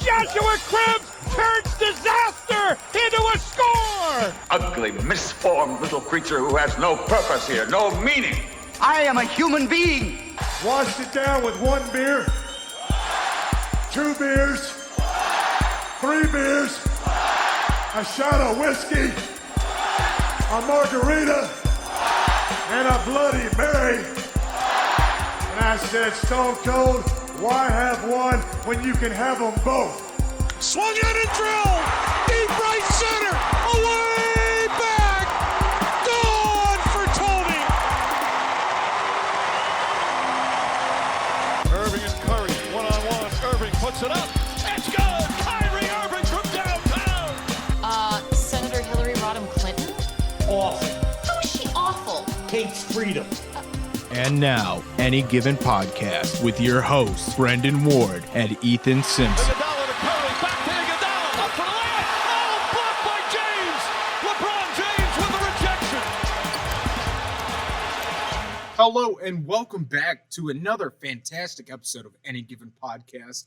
Joshua Cribbs turns disaster into a score! Ugly, misformed little creature who has no purpose here, no meaning. I am a human being. Washed it down with 1 beer, 2 beers, 3 beers, a shot of whiskey, a margarita, and a Bloody Mary. And I said, Stone Cold, why have one when you can have them both? Swung out and drilled! Deep right center! Away back! Gone for Tony! Irving and Curry, one-on-one. Irving puts it up. It's good! Kyrie Irving from downtown! Senator Hillary Rodham Clinton? Awful. How is she awful? Hates freedom. And now, Any Given Podcast with your hosts, Brendan Ward and Ethan Simpson. Iguodala to Curry, back to Iguodala, up for the layup! Oh, blocked by James! LeBron James with the rejection! Hello, and welcome back to another fantastic episode of Any Given Podcast.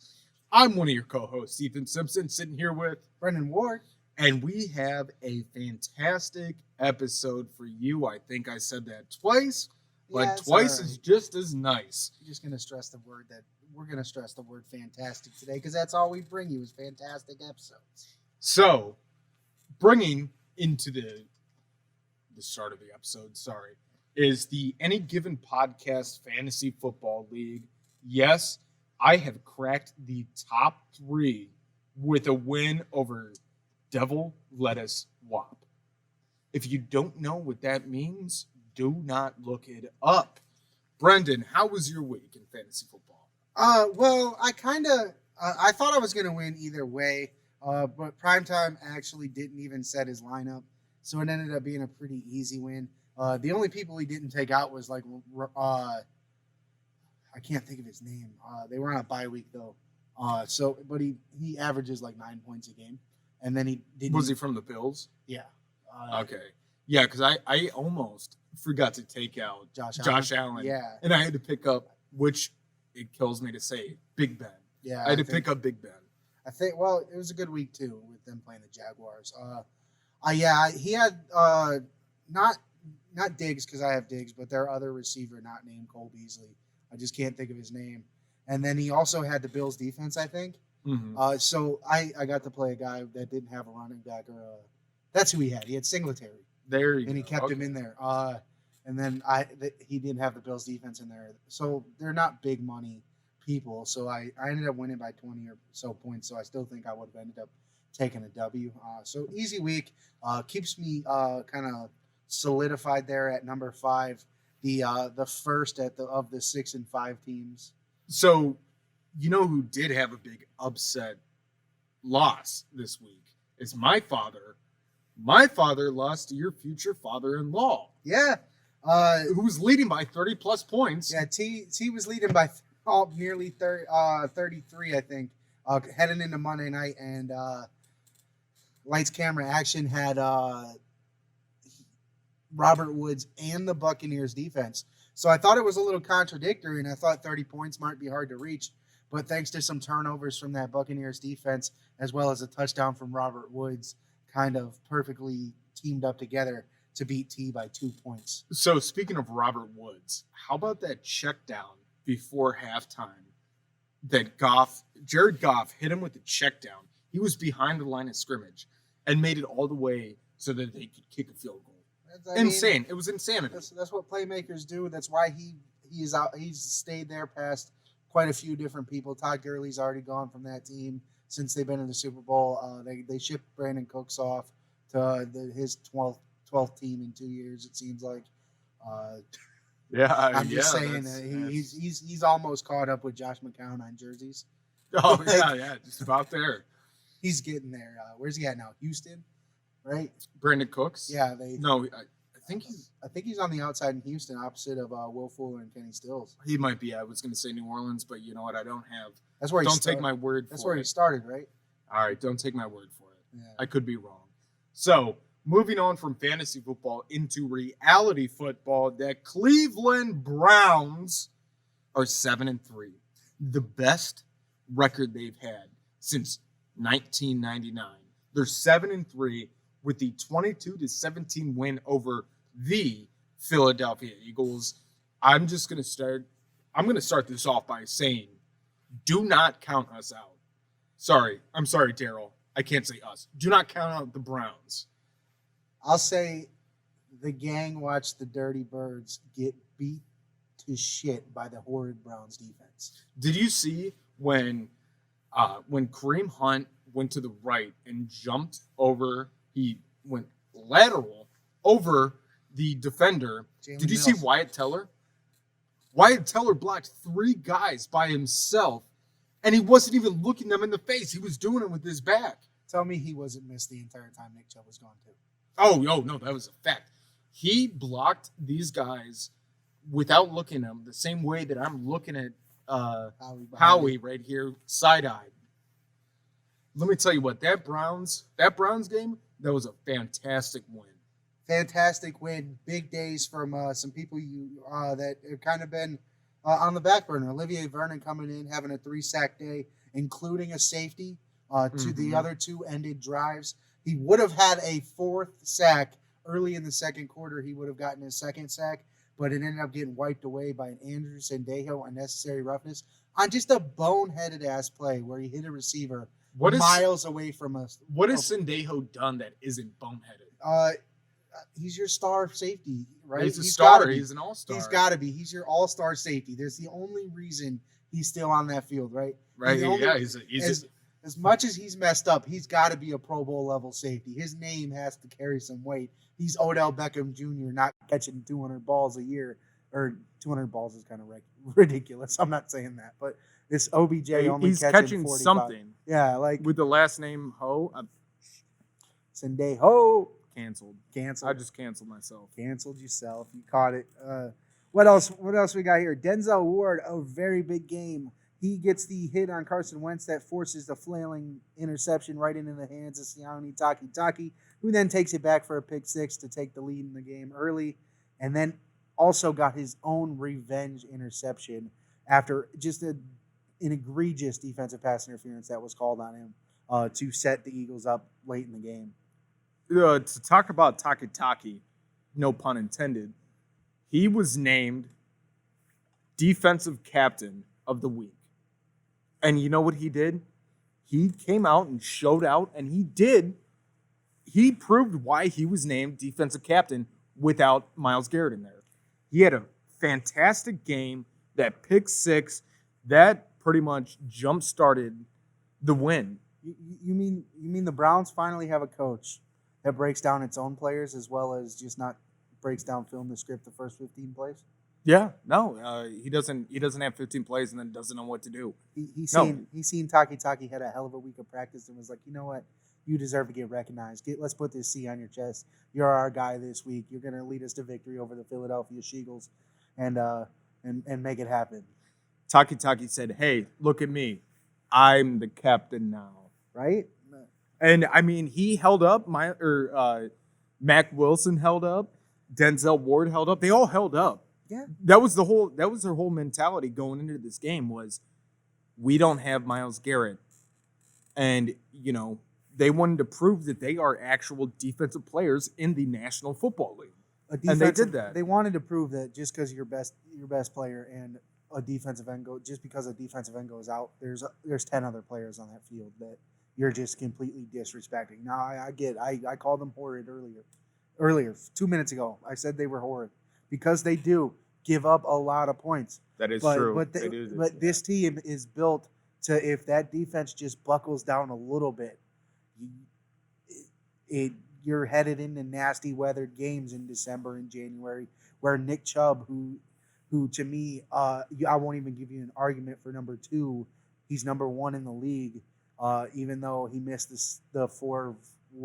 I'm one of your co-hosts, Ethan Simpson, sitting here with Brendan Ward. and we have a fantastic episode for you. I think I said that twice. But Yeah, twice all right. is just as nice. We're just gonna stress the word fantastic today because that's all we bring you is fantastic episodes. So, bringing into the start of the episode, is the Any Given Podcast Fantasy Football League. Yes, I have cracked the top 3 with a win over Devil Lettuce Wop. If you don't know what that means, do not look it up. Brendan, how was your week in fantasy football? Well, I thought I was gonna win either way, but Primetime actually didn't even set his lineup, so it ended up being a pretty easy win. The only people he didn't take out was like I can't think of his name. They were on a bye week though, but he averages like 9 points a game, and then he didn't. Was he from the Bills? Yeah. Okay. Yeah, because I almost forgot to take out Josh Allen. Yeah. And I had to pick up, which it kills me to say, Big Ben. Yeah. I had to pick up Big Ben. I think, well, it was a good week too with them playing the Jaguars. He had not Diggs because I have Diggs, but their other receiver not named Cole Beasley. I just can't think of his name. And then he also had the Bills defense, I think. Mm-hmm. So I got to play a guy that didn't have a running back that's who he had. He had Singletary. There you go. And he kept him in there. And then he didn't have the Bills defense in there. So they're not big money people. So I ended up winning by 20 or so points. So I still think I would have ended up taking a W. So easy week. Keeps me kind of solidified there at number 5, the first of the 6 and 5 teams. So, you know who did have a big upset loss this week is my father. My father lost to your future father-in-law. Yeah. Who was leading by 30-plus points. Yeah, T was leading by nearly 33, I think, heading into Monday night. And Lights, Camera, Action had Robert Woods and the Buccaneers defense. So I thought it was a little contradictory, and I thought 30 points might be hard to reach. But thanks to some turnovers from that Buccaneers defense, as well as a touchdown from Robert Woods, kind of perfectly teamed up together to beat T by 2 points. So speaking of Robert Woods, how about that check down before halftime that Jared Goff hit him with the check down? He was behind the line of scrimmage and made it all the way so that they could kick a field goal. Insane. It was insanity. That's what playmakers do. That's why he's out. He's stayed there past quite a few different people. Todd Gurley's already gone from that team since they've been in the Super Bowl. They shipped Brandon Cooks off to his 12th team in 2 years. It seems like. I'm just saying he's almost caught up with Josh McCown on jerseys. Oh yeah, just about there. He's getting there. Where's he at now? Houston, right? Brandon Cooks. Yeah, I think he's on the outside in Houston, opposite of Will Fuller and Kenny Stills. He might be. I was going to say New Orleans, but you know what? I don't have. That's where. Don't take my word for it. That's where he started, right? All right, don't take my word for it. Yeah. I could be wrong. So, moving on from fantasy football into reality football, the Cleveland Browns are 7-3, the best record they've had since 1999. They're 7-3 with the 22-17 win over the Philadelphia Eagles. I'm going to start this off by saying, do not count us out. I'm sorry, Daryl. I can't say us. Do not count out the Browns. I'll say the gang watched the Dirty Birds get beat to shit by the horrid Browns defense. Did you see when Kareem Hunt went to the right and jumped over, he went lateral over the defender? Did you see Wyatt Teller? Wyatt Teller blocked 3 guys by himself, and he wasn't even looking them in the face. He was doing it with his back. Tell me he wasn't missed the entire time Nick Chubb was gone too. Oh, no, that was a fact. He blocked these guys without looking at them the same way that I'm looking at Howie right here, side-eyed. Let me tell you what, that Browns game, that was a fantastic win. Fantastic win. Big days from some people that have kind of been on the back burner. Olivier Vernon coming in, having a 3-sack day, including a safety. To the other 2 ended drives. He would have had a 4th sack early in the second quarter. He would have gotten his 2nd sack, but it ended up getting wiped away by an Andrew Sendejo unnecessary roughness on just a boneheaded ass play where he hit a receiver miles away from us. What has Sendejo done that isn't boneheaded? He's your star safety, right? He's a star. He's an all-star. He's got to be. He's your all-star safety. There's the only reason he's still on that field, right? Right. As much as he's messed up, he's got to be a Pro Bowl level safety. His name has to carry some weight. He's Odell Beckham Jr. not catching 200 balls a year, or 200 balls is kind of ridiculous. I'm not saying that, but this OBJ only catching 45. Something. Yeah, like with the last name Ho. Sendejo. Canceled. I just canceled myself. Canceled yourself. You caught it. What else we got here? Denzel Ward, a very big game. He gets the hit on Carson Wentz that forces the flailing interception right into the hands of Sione Takitaki, who then takes it back for a pick 6 to take the lead in the game early, and then also got his own revenge interception after just an egregious defensive pass interference that was called on him to set the Eagles up late in the game. To talk about Takitaki, no pun intended, he was named defensive captain of the week. And you know what he did? He came out and showed out, and he proved why he was named defensive captain without Myles Garrett in there. He had a fantastic game. That pick 6, that pretty much jump-started the win. You mean the Browns finally have a coach that breaks down its own players as well as just not breaks down film the script the first 15 plays? Yeah, no, he doesn't have 15 plays and then doesn't know what to do. He's seen Taki had a hell of a week of practice and was like, you know what, you deserve to get recognized. Let's put this C on your chest. You're our guy this week. You're going to lead us to victory over the Philadelphia Eagles, and make it happen. Taki said, "Hey, look at me, I'm the captain now." Right? And I mean, he held up. Mac Wilson held up. Denzel Ward held up. They all held up. Yeah, that was their whole mentality going into this game was, we don't have Myles Garrett, and they wanted to prove that they are actual defensive players in the National Football League, and they did that. They wanted to prove that just because your best player and a defensive end just because a defensive end goes out, there's 10 other players on that field that you're just completely disrespecting. Now I called them horrid earlier 2 minutes ago. I said they were horrid because they do give up a lot of points. That is true. But this team is built to, if that defense just buckles down a little bit, you're headed into nasty weathered games in December and January where Nick Chubb, who to me, I won't even give you an argument for number 2. He's number 1 in the league, even though he missed the 4,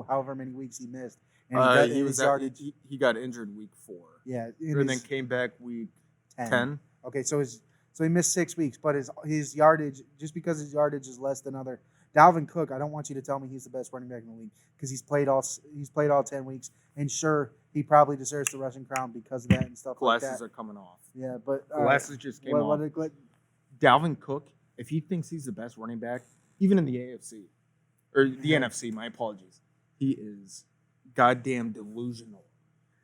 however many weeks he missed. And he got injured week 4. Yeah, and then came back week 10. Okay, so he missed 6 weeks, but his yardage, just because his yardage is less than other. Dalvin Cook, I don't want you to tell me he's the best running back in the league because he's played all 10 weeks, and sure, he probably deserves the rushing crown because of that and stuff like that. Glasses are coming off. Yeah, but glasses just came off. Dalvin Cook, if he thinks he's the best running back, even in the AFC, or the NFC, my apologies. He is goddamn delusional.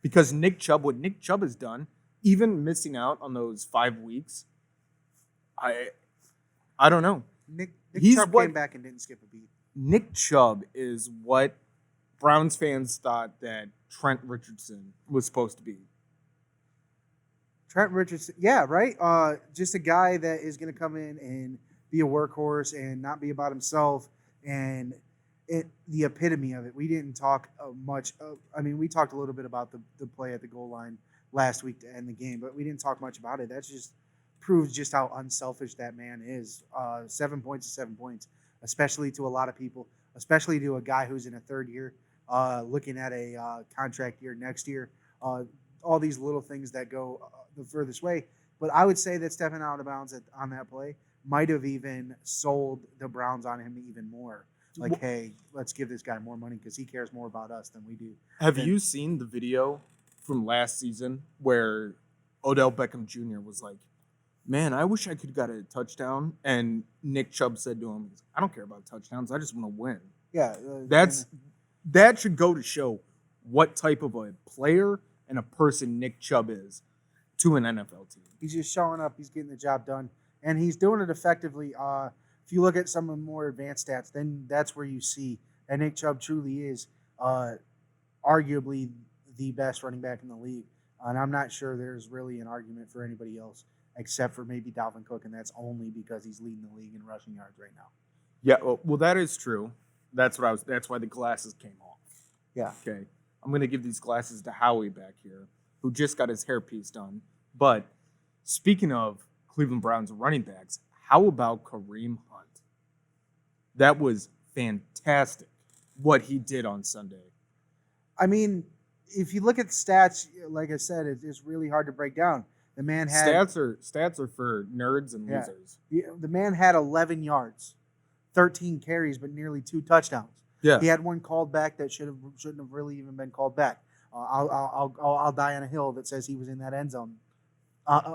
Because what Nick Chubb has done, even missing out on those 5 weeks, I don't know. Nick He's Chubb what- came back and didn't skip a beat. Nick Chubb is what Browns fans thought that Trent Richardson was supposed to be. Trent Richardson, yeah, right. Just a guy that is going to come in and be a workhorse and not be about himself, and the epitome of it. We didn't talk much. We talked a little bit about the play at the goal line last week to end the game, but we didn't talk much about it. That just proves just how unselfish that man is. 7 points is 7 points, especially to a lot of people, especially to a guy who's in a third year, looking at a contract year next year. All these little things that go the furthest way. But I would say that stepping out of bounds on that play might have even sold the Browns on him even more. Like, hey, let's give this guy more money because he cares more about us than we do. Have you seen the video from last season where Odell Beckham Jr. was like, man, I wish I could have got a touchdown. And Nick Chubb said to him, I don't care about touchdowns. I just want to win. Yeah. That should go to show what type of a player and a person Nick Chubb is to an NFL team. He's just showing up. He's getting the job done. And he's doing it effectively. If you look at some of the more advanced stats, then that's where you see that Nick Chubb truly is arguably the best running back in the league. And I'm not sure there's really an argument for anybody else except for maybe Dalvin Cook, and that's only because he's leading the league in rushing yards right now. Yeah, well, that is true. That's why the glasses came off. Yeah. Okay. I'm going to give these glasses to Howie back here, who just got his hairpiece done. But speaking of Cleveland Browns running backs, how about Kareem Hunt? That was fantastic what he did on Sunday. I mean, if you look at the stats, like I said, it's really hard to break down. The man had stats are for nerds and losers. The man had 11 yards, 13 carries, but nearly 2 touchdowns. Yeah. He had one called back that shouldn't have really even been called back. I'll die on a hill that says he was in that end zone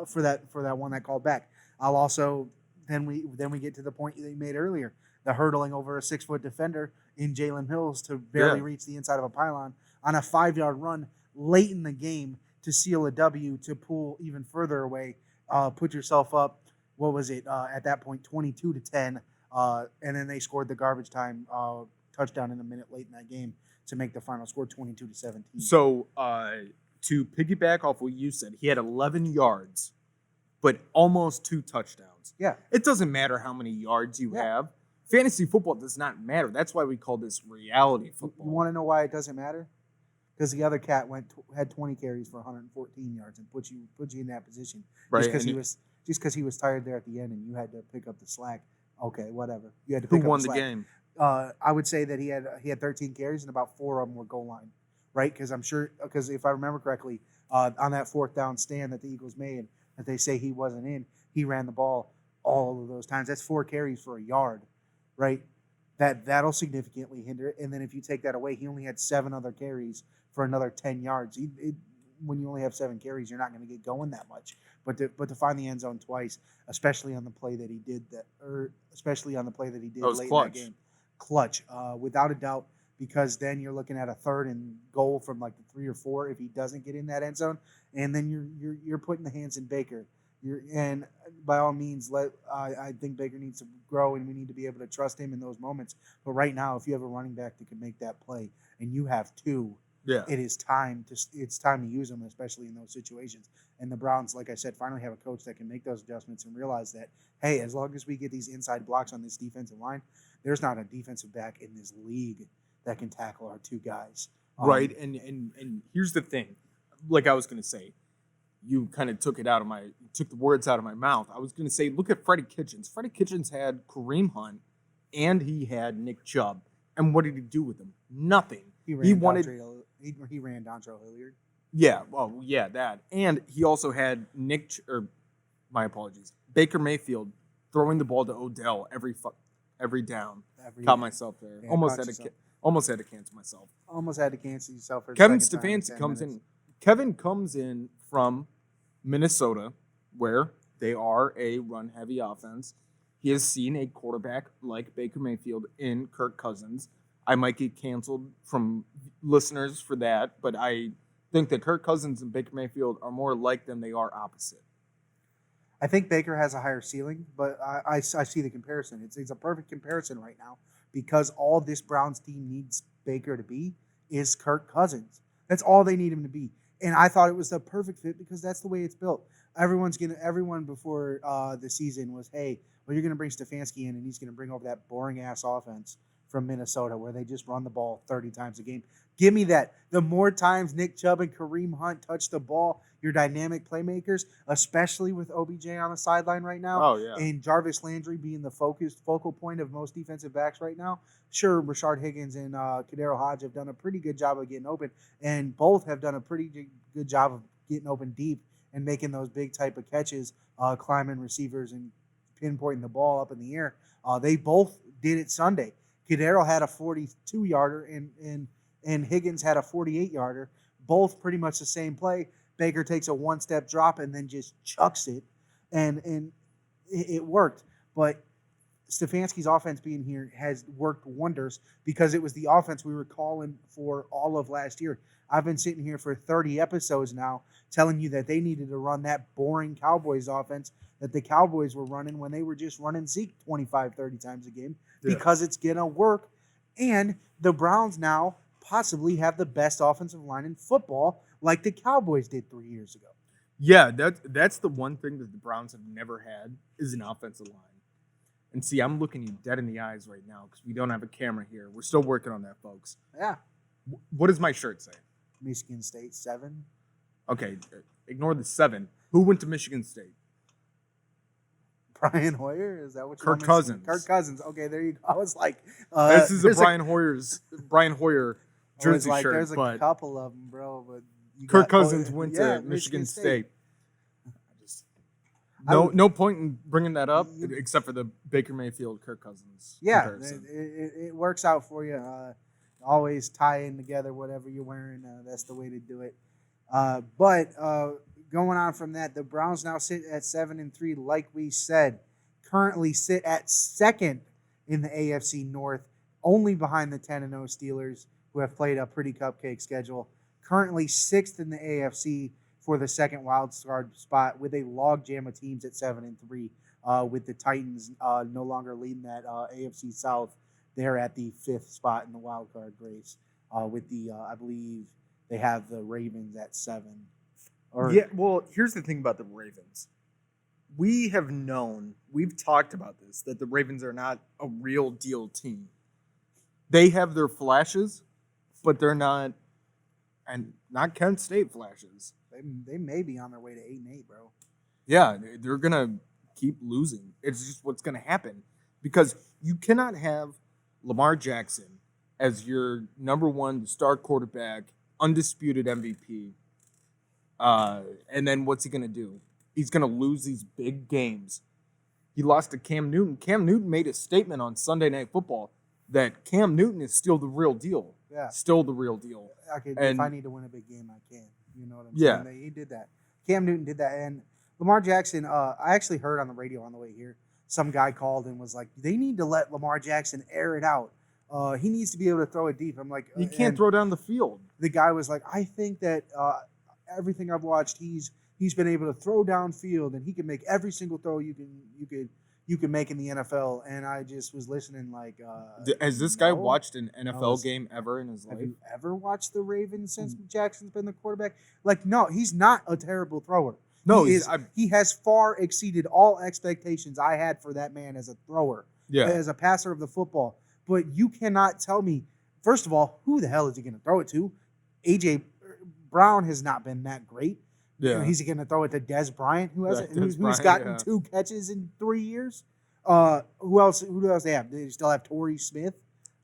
for that one that called back. I'll also then we get to the point that you made earlier, the hurdling over a 6-foot defender in Jalen Mills to barely reach the inside of a pylon on a 5-yard run late in the game to seal a W to pull even further away, put yourself up. What was it at that point? 22-10, and then they scored the garbage time touchdown in a minute late in that game to make the final score 22-17. So to piggyback off what you said, he had 11 yards, but almost 2 touchdowns. Yeah. It doesn't matter how many yards you have. Fantasy football does not matter. That's why we call this reality football. You want to know why it doesn't matter? Because the other cat had 20 carries for 114 yards and put you in that position. Right. Just because he was tired there at the end and you had to pick up the slack. Okay, whatever. You had to Who pick up won the the slack. game? I would say that he had 13 carries and about 4 of them were goal line, right? Because if I remember correctly, on that 4th down stand that the Eagles made, that they say he wasn't in, he ran the ball all of those times. That's 4 carries for a yard, right? That'll significantly hinder it. And then if you take that away, he only had 7 other carries for another 10 yards. When you only have 7 carries, you're not going to get going that much. But to find the end zone twice, especially on the play that he did late in that game. Clutch, without a doubt, because then you're looking at a 3rd and goal from like the 3 or 4 if he doesn't get in that end zone, and then you're putting the hands in Baker. And by all means, I think Baker needs to grow, and we need to be able to trust him in those moments. But right now, if you have a running back that can make that play, and you have 2, it is time to use them, especially in those situations. And the Browns, like I said, finally have a coach that can make those adjustments and realize that, hey, as long as we get these inside blocks on this defensive line, there's not a defensive back in this league that can tackle our 2 guys. Right, and here's the thing. Like I was going to say, you kind of took the words out of my mouth. I was going to say, look at Freddie Kitchens. Freddie Kitchens had Kareem Hunt, and he had Nick Chubb. And what did he do with them? Nothing. He ran Dontrell Hilliard. Yeah, well, yeah, that. And he also had Baker Mayfield throwing the ball to Odell every down. Caught myself there. Yeah, almost had to cancel myself. Almost had to cancel yourself. For Kevin the second time in 10 Stefanski comes minutes. in. Kevin comes in from Minnesota, where they are a run-heavy offense. He has seen a quarterback like Baker Mayfield in Kirk Cousins. I might get canceled from listeners for that, but I think that Kirk Cousins and Baker Mayfield are more alike than they are opposite. I think Baker has a higher ceiling, but I see the comparison. It's a perfect comparison right now because all this Browns team needs Baker to be is Kirk Cousins. That's all they need him to be. And I thought it was the perfect fit because that's the way it's built. Everyone before the season was, hey, well, you're going to bring Stefanski in and he's going to bring over that boring-ass offense from Minnesota where they just run the ball 30 times a game. Give me that. The more times Nick Chubb and Kareem Hunt touch the ball, your dynamic playmakers, especially with OBJ on the sideline right now, and Jarvis Landry being the focal point of most defensive backs right now. Sure, Rashard Higgins and Kadero Hodge have done a pretty good job of getting open, and both have done a pretty good job of getting open deep and making those big type of catches, climbing receivers and pinpointing the ball up in the air. They both did it Sunday. Kadero had a 42-yarder and Higgins had a 48-yarder, both pretty much the same play. Baker takes a one-step drop and then just chucks it, and it worked. But Stefanski's offense being here has worked wonders because it was the offense we were calling for all of last year. I've been sitting here for 30 episodes now telling you that they needed to run that boring Cowboys offense that the Cowboys were running when they were just running Zeke 25, 30 times a game because it's going to work. And the Browns now possibly have the best offensive line in football like the Cowboys did 3 years ago. Yeah, that's the one thing that the Browns have never had is an offensive line. And see, I'm looking you dead in the eyes right now because we don't have a camera here. We're still working on that, folks. Yeah. What does my shirt say? Michigan State 7. Okay, ignore the 7. Who went to Michigan State? Brian Hoyer? Is that what Kirk Cousins. Kirk Cousins. Okay, there you go. I was like, this is a Brian Hoyer jersey shirt. There's a couple of them, bro. But Kirk Cousins went to Michigan State. No point in bringing that up except for the Baker Mayfield Kirk Cousins comparison. It works out for you. Always tie in together whatever you're wearing. That's the way to do it. But going on from that, the Browns now sit at 7-3, like we said. Currently sit at second in the AFC North, only behind the 10-0 Steelers, who have played a pretty cupcake schedule. Currently sixth in the AFC for the second wild card spot, with a logjam of teams at 7-3. With the Titans no longer leading that AFC South, they're at the fifth spot in the wild card race. With the I believe they have the Ravens at 7. Well, here's the thing about the Ravens. We've talked about this, that the Ravens are not a real deal team. They have their flashes, but they're not Kent State flashes. They may be on their way to 8-8, bro. Yeah, they're going to keep losing. It's just what's going to happen. Because you cannot have Lamar Jackson as your number one star quarterback, undisputed MVP. And then what's he going to do? He's going to lose these big games. He lost to Cam Newton. Cam Newton made a statement on Sunday Night Football that Cam Newton is still the real deal. Yeah. Still the real deal. Okay, if I need to win a big game, I can. You know what I'm saying? He did that. Cam Newton did that. And Lamar Jackson, I actually heard on the radio on the way here, some guy called and was like, they need to let Lamar Jackson air it out. He needs to be able to throw it deep. I'm like, he can't throw down the field. The guy was like, I think that everything I've watched, he's been able to throw downfield and he can make every single throw you can make in the NFL. And I just was listening like, has this guy watched an NFL game ever in his life? Have you ever watched the Ravens since Jackson's been the quarterback? Like, no, he's not a terrible thrower. No, he has far exceeded all expectations I had for that man as a thrower, as a passer of the football. But you cannot tell me, first of all, who the hell is he going to throw it to? A.J. Brown has not been that great. Yeah. He's going to throw it to Dez Bryant, who's gotten 2 catches in 3 years. Who else they have? They still have Torrey Smith.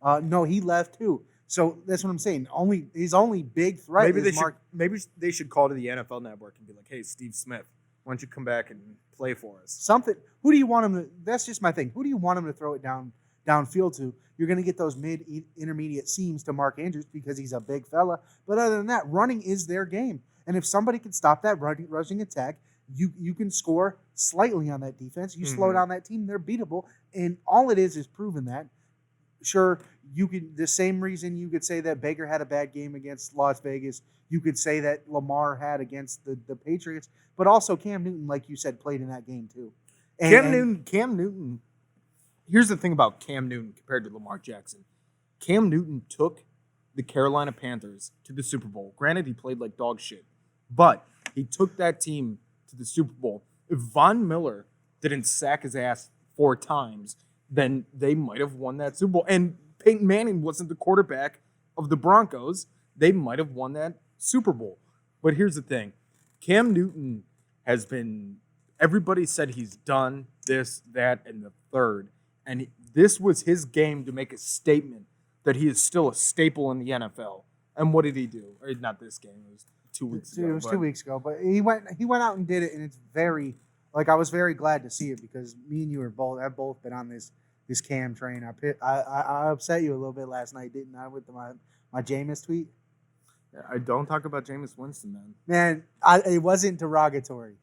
No, he left too. So that's what I'm saying. His only big threat maybe they should call to the NFL Network and be like, hey, Steve Smith, why don't you come back and play for us? Something. Who do you want him to? That's just my thing. Who do you want him to throw it downfield to? You're going to get those mid-intermediate seams to Mark Andrews because he's a big fella. But other than that, running is their game. And if somebody can stop that rushing attack, You can score slightly on that defense. You slow down that team, they're beatable. And all it is proving that. Sure, you could the same reason you could say that Baker had a bad game against Las Vegas. You could say that Lamar had against the Patriots, but also Cam Newton, like you said, played in that game too. Cam Newton. Here's the thing about Cam Newton compared to Lamar Jackson. Cam Newton took the Carolina Panthers to the Super Bowl. Granted, he played like dog shit, but he took that team to the Super Bowl. If Von Miller didn't sack his ass 4 times, then they might have won that Super Bowl. And Peyton Manning wasn't the quarterback of the Broncos. They might have won that Super Bowl. But here's the thing. Cam Newton has been, everybody said he's done this, that, and the third. And this was his game to make a statement that he is still a staple in the NFL. And what did he do? Or not this game. It was 2 weeks ago. It was 2 weeks ago. But he went out and did it, and it's very, like, I was very glad to see it because me and you have both been on this Cam train. I upset you a little bit last night, didn't I, with my Jameis tweet? I don't talk about Jameis Winston, man. Man, it wasn't derogatory.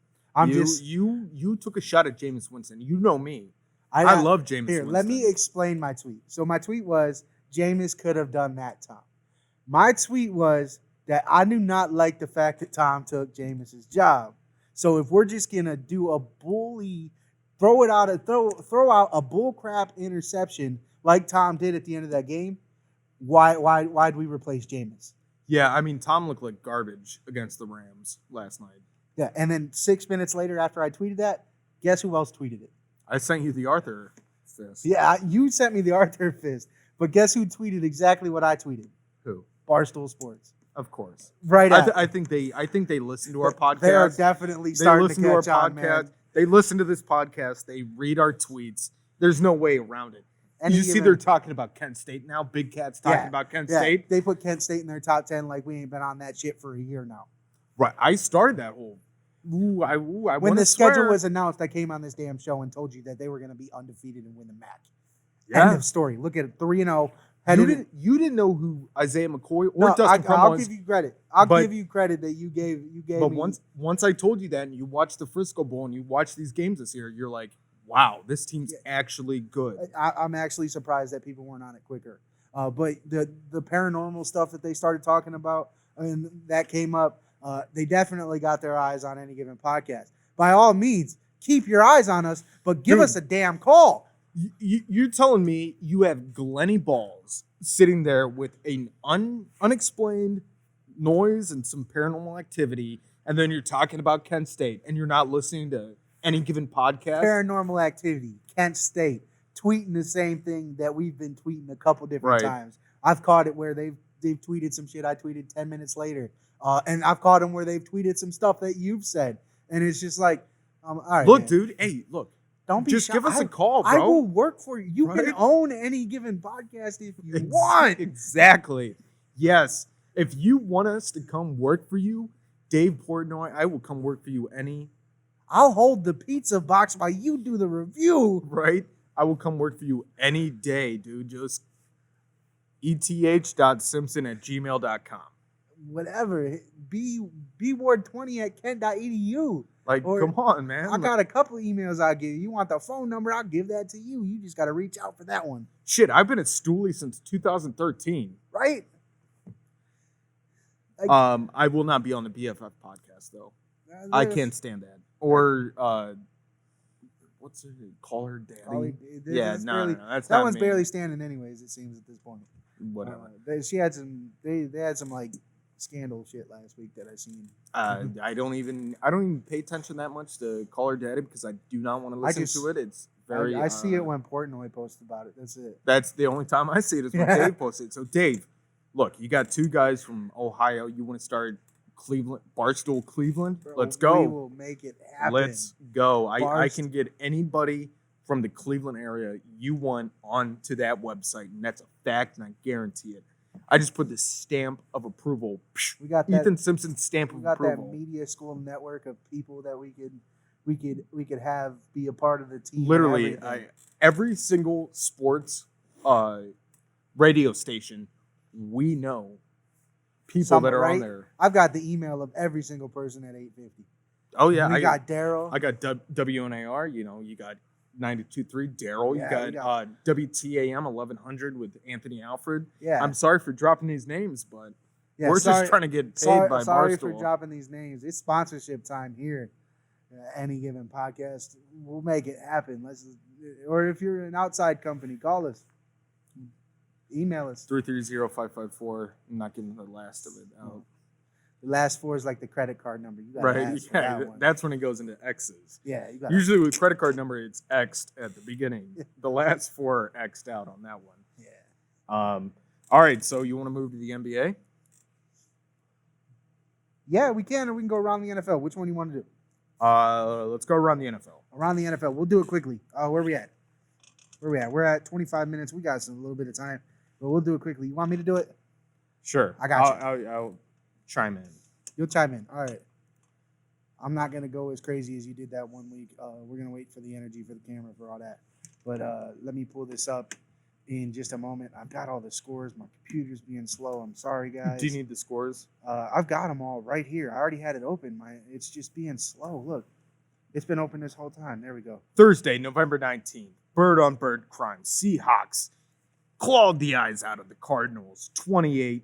You took a shot at Jameis Winston. You know me. I love Jameis Winston. Let me explain my tweet. So my tweet was, Jameis could have done that, Tom. My tweet was that I do not like the fact that Tom took Jameis's job. So if we're just gonna do a bully, throw out a bullcrap interception like Tom did at the end of that game, why'd we replace Jameis? Yeah, I mean, Tom looked like garbage against the Rams last night. Yeah, and then 6 minutes later after I tweeted that, guess who else tweeted it? I sent you the Arthur fist. Yeah, you sent me the Arthur fist. But guess who tweeted exactly what I tweeted? Who? Barstool Sports. Of course. Right. I think they listen to our podcast. They are definitely starting to catch on, man. They listen to this podcast. They read our tweets. There's no way around it. And you see they're talking about Kent State now. Big Cat's talking about Kent State. They put Kent State in their top 10 like we ain't been on that shit for a year now. Right. I started that whole. When the schedule was announced, I came on this damn show and told you that they were going to be undefeated and win the MAC. Yeah. End of story. Look at it, 3-0. You didn't know who Isaiah McCoy or Dustin Crum I'll was. give you credit. I'll give you credit that you gave. But me. once I told you that, and you watched the Frisco Bowl and you watched these games this year, you're like, wow, this team's actually good. I'm actually surprised that people weren't on it quicker. But the paranormal stuff that they started talking about and that came up, they definitely got their eyes on Any Given Podcast. By all means, keep your eyes on us, but give us a damn call. You're telling me you have Glenny Balls sitting there with an unexplained noise and some paranormal activity, and then you're talking about Kent State, and you're not listening to Any Given Podcast? Paranormal activity, Kent State, tweeting the same thing that we've been tweeting a couple different times. I've caught it where they've tweeted some shit I tweeted 10 minutes later, and I've caught them where they've tweeted some stuff that you've said, and it's just like, all right, look, man. Dude, hey, look. Don't be just shy. give us a call, bro. I will work for you. You can own Any Given Podcast if you want. Exactly. Yes. If you want us to come work for you, Dave Portnoy, I will come work for you I'll hold the pizza box while you do the review. Right? I will come work for you any day, dude. Just eth.simpson@gmail.com. Whatever. bward20@kent.edu. Like, come on, man. I got a couple of emails I'll give you. You want the phone number? I'll give that to you. You just got to reach out for that one. Shit, I've been at Stooley since 2013. Right? I will not be on the BFF podcast, though. I can't stand that. Or, what's her name? Call her daddy? No. That's that not one's me. barely standing anyways, it seems, at this point. Whatever. They had some like scandal shit last week that I seen. I don't even pay attention that much to Call Her Daddy because I do not want to listen to it. It's very. I see it when Portnoy posts about it. That's it. That's the only time I see it is when Dave posts it. So Dave, look, you got 2 guys from Ohio. You want to start Cleveland, Barstool, Cleveland? Bro, let's go. We will make it happen. Let's go. I can get anybody from the Cleveland area you want onto that website, and that's a fact, and I guarantee it. I just put the stamp of approval. We got Ethan Simpson's stamp of approval. We got that media school network of people that we could have be a part of the team. Literally, every single sports radio station, we know people that are on there. I've got the email of every single person at 850. Oh yeah, We got Daryl. I got WNAR. You got 92.3 Daryl. Yeah, You got WTAM 1100 with Anthony Alfred. Yeah. I'm sorry for dropping these names, but Yeah, we're sorry- just trying to get paid sorry, by sorry Barstool. for dropping these names. It's sponsorship time here. Any given podcast, we'll make it happen. Or if you're an outside company, call us, email us. 330-554. I'm not getting the last of it out. The last four is like the credit card number. You got Right? ask for that one. That's when it goes into X's. Yeah, you got. Usually with credit card number, it's X'd at the beginning. The last four are X'd out on that one. Yeah. All right, so you want to move to the NBA? Yeah, we can, or we can go around the NFL. Which one do you want to do? Let's go around the NFL. Around the NFL. We'll do it quickly. Where we at? We're at 25 minutes. We got a little bit of time, but we'll do it quickly. You want me to do it? Sure. I got you. I'll chime in. You'll chime in. All right. I'm not going to go as crazy as you did that 1 week. We're going to wait for the energy, for the camera, for all that. But let me pull this up in just a moment. I've got all the scores. My computer's being slow. I'm sorry, guys. Do you need the scores? I've got them all right here. I already had it open. It's just being slow. Look, it's been open this whole time. There we go. Thursday, November 19th. Bird-on-bird crime. Seahawks clawed the eyes out of the Cardinals, 28-21.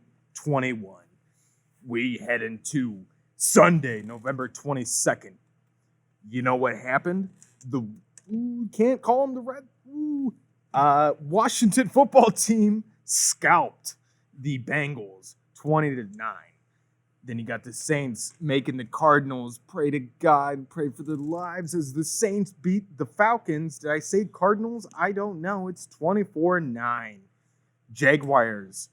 We head into Sunday, November 22nd. You know what happened? Can't call them the Red. Washington football team scalped the Bengals 20-9. Then you got the Saints making the Cardinals pray to God, pray for their lives as the Saints beat the Falcons. Did I say Cardinals? I don't know. It's 24-9. Jaguars,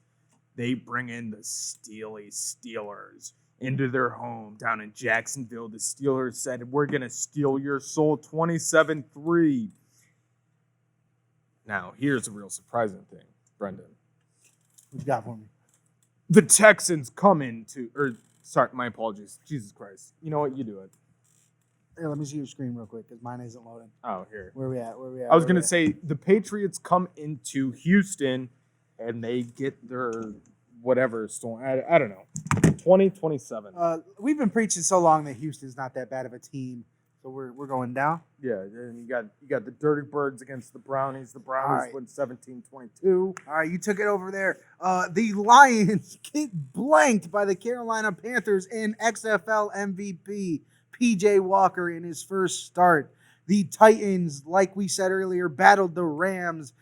they bring in the Steely Steelers into their home down in Jacksonville. The Steelers said, we're going to steal your soul, 27-3. Now, here's a real surprising thing, Brendan. What you got for me? The Texans come into, sorry, my apologies. Jesus Christ. You know what? You do it. Here, let me see your screen real quick because mine isn't loading. Oh, here. Where we at? I was going to say the Patriots come into Houston and they get their whatever stolen. I don't know. 20-27. We've been preaching so long that Houston's not that bad of a team, so we're going down. Yeah, and you got the Dirty Birds against the Brownies. The Brownies win 17-22. All right, you took it over there. The Lions get blanked by the Carolina Panthers and XFL MVP PJ Walker in his first start. The Titans, like we said earlier, battled the Ravens,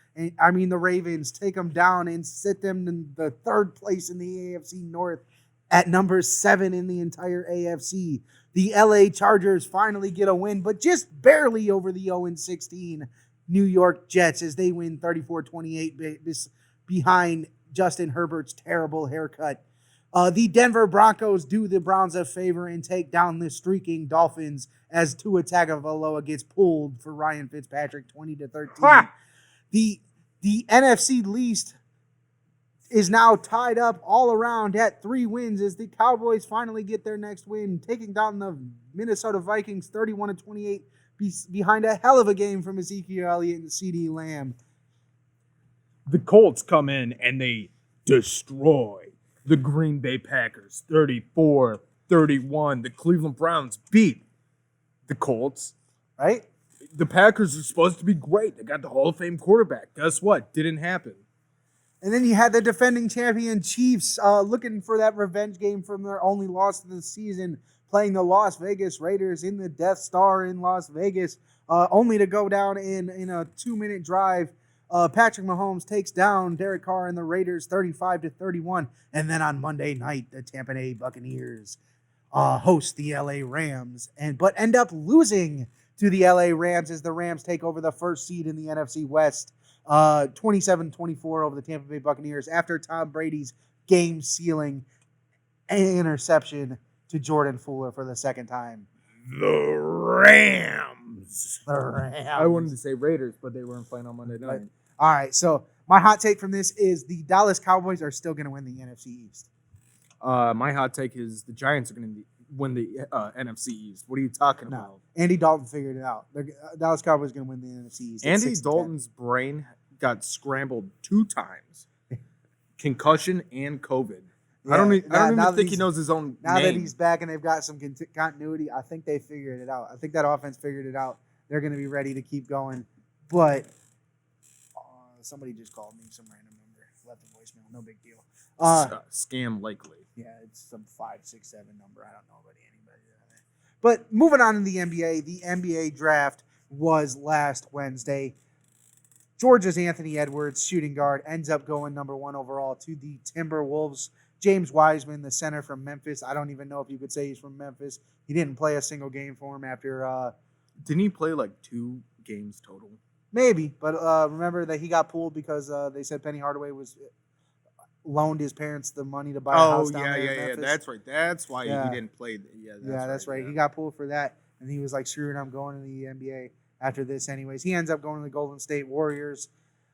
take them down and sit them in the third place in the AFC North at number 7 in the entire AFC. The LA Chargers finally get a win, but just barely over the 0-16 New York Jets as they win 34-28 behind Justin Herbert's terrible haircut. The Denver Broncos do the Browns a favor and take down the streaking Dolphins as Tua Tagovailoa gets pulled for Ryan Fitzpatrick 20-13. The NFC least is now tied up all around at 3 wins as the Cowboys finally get their next win, taking down the Minnesota Vikings 31-28 behind a hell of a game from Ezekiel Elliott and CeeDee Lamb. The Colts come in and they destroy the Green Bay Packers 34-31. The Cleveland Browns beat the Colts. Right? The Packers are supposed to be great. They got the Hall of Fame quarterback. Guess what? Didn't happen. And then you had the defending champion Chiefs looking for that revenge game from their only loss of the season, playing the Las Vegas Raiders in the Death Star in Las Vegas, only to go down in a 2-minute drive. Patrick Mahomes takes down Derek Carr and the Raiders 35-31. And then on Monday night, the Tampa Bay Buccaneers host the LA Rams, but end up losing to the LA Rams as the Rams take over the first seed in the NFC West. 27-24 over the Tampa Bay Buccaneers after Tom Brady's game-sealing interception to Jordan Fuller for the second time. The Rams. I wanted to Rams. say Raiders, but they weren't playing on Monday night. All right, so my hot take from this is the Dallas Cowboys are still going to win the NFC East. My hot take is the Giants are going to win the NFC East. What are you talking about? No, Andy Dalton figured it out. Dallas Cowboys going to win the NFC East. Andy Dalton's brain got scrambled 2 times. Concussion and COVID. I don't now even that think he he's- knows his own Now name. that he's back and they've got some continuity, I think they figured it out. I think that offense figured it out. They're going to be ready to keep going. But somebody just called me, some random number, left a voicemail, no big deal. Scam likely. Yeah, it's some 567 number. I don't know about anybody. But moving on in the NBA draft was last Wednesday. Georgia's Anthony Edwards, shooting guard, ends up going number 1 overall to the Timberwolves. James Wiseman, the center from Memphis. I don't even know if you could say he's from Memphis. He didn't play a single game for him after. Didn't he play like 2 games total? Maybe, but remember that he got pulled because they said Penny Hardaway loaned his parents the money to buy a house down there in Memphis. That's right. That's why Yeah. he didn't play. That's right. He got pulled for that, and he was like, "Screw it, I'm going to the NBA after this." Anyways, he ends up going to the Golden State Warriors.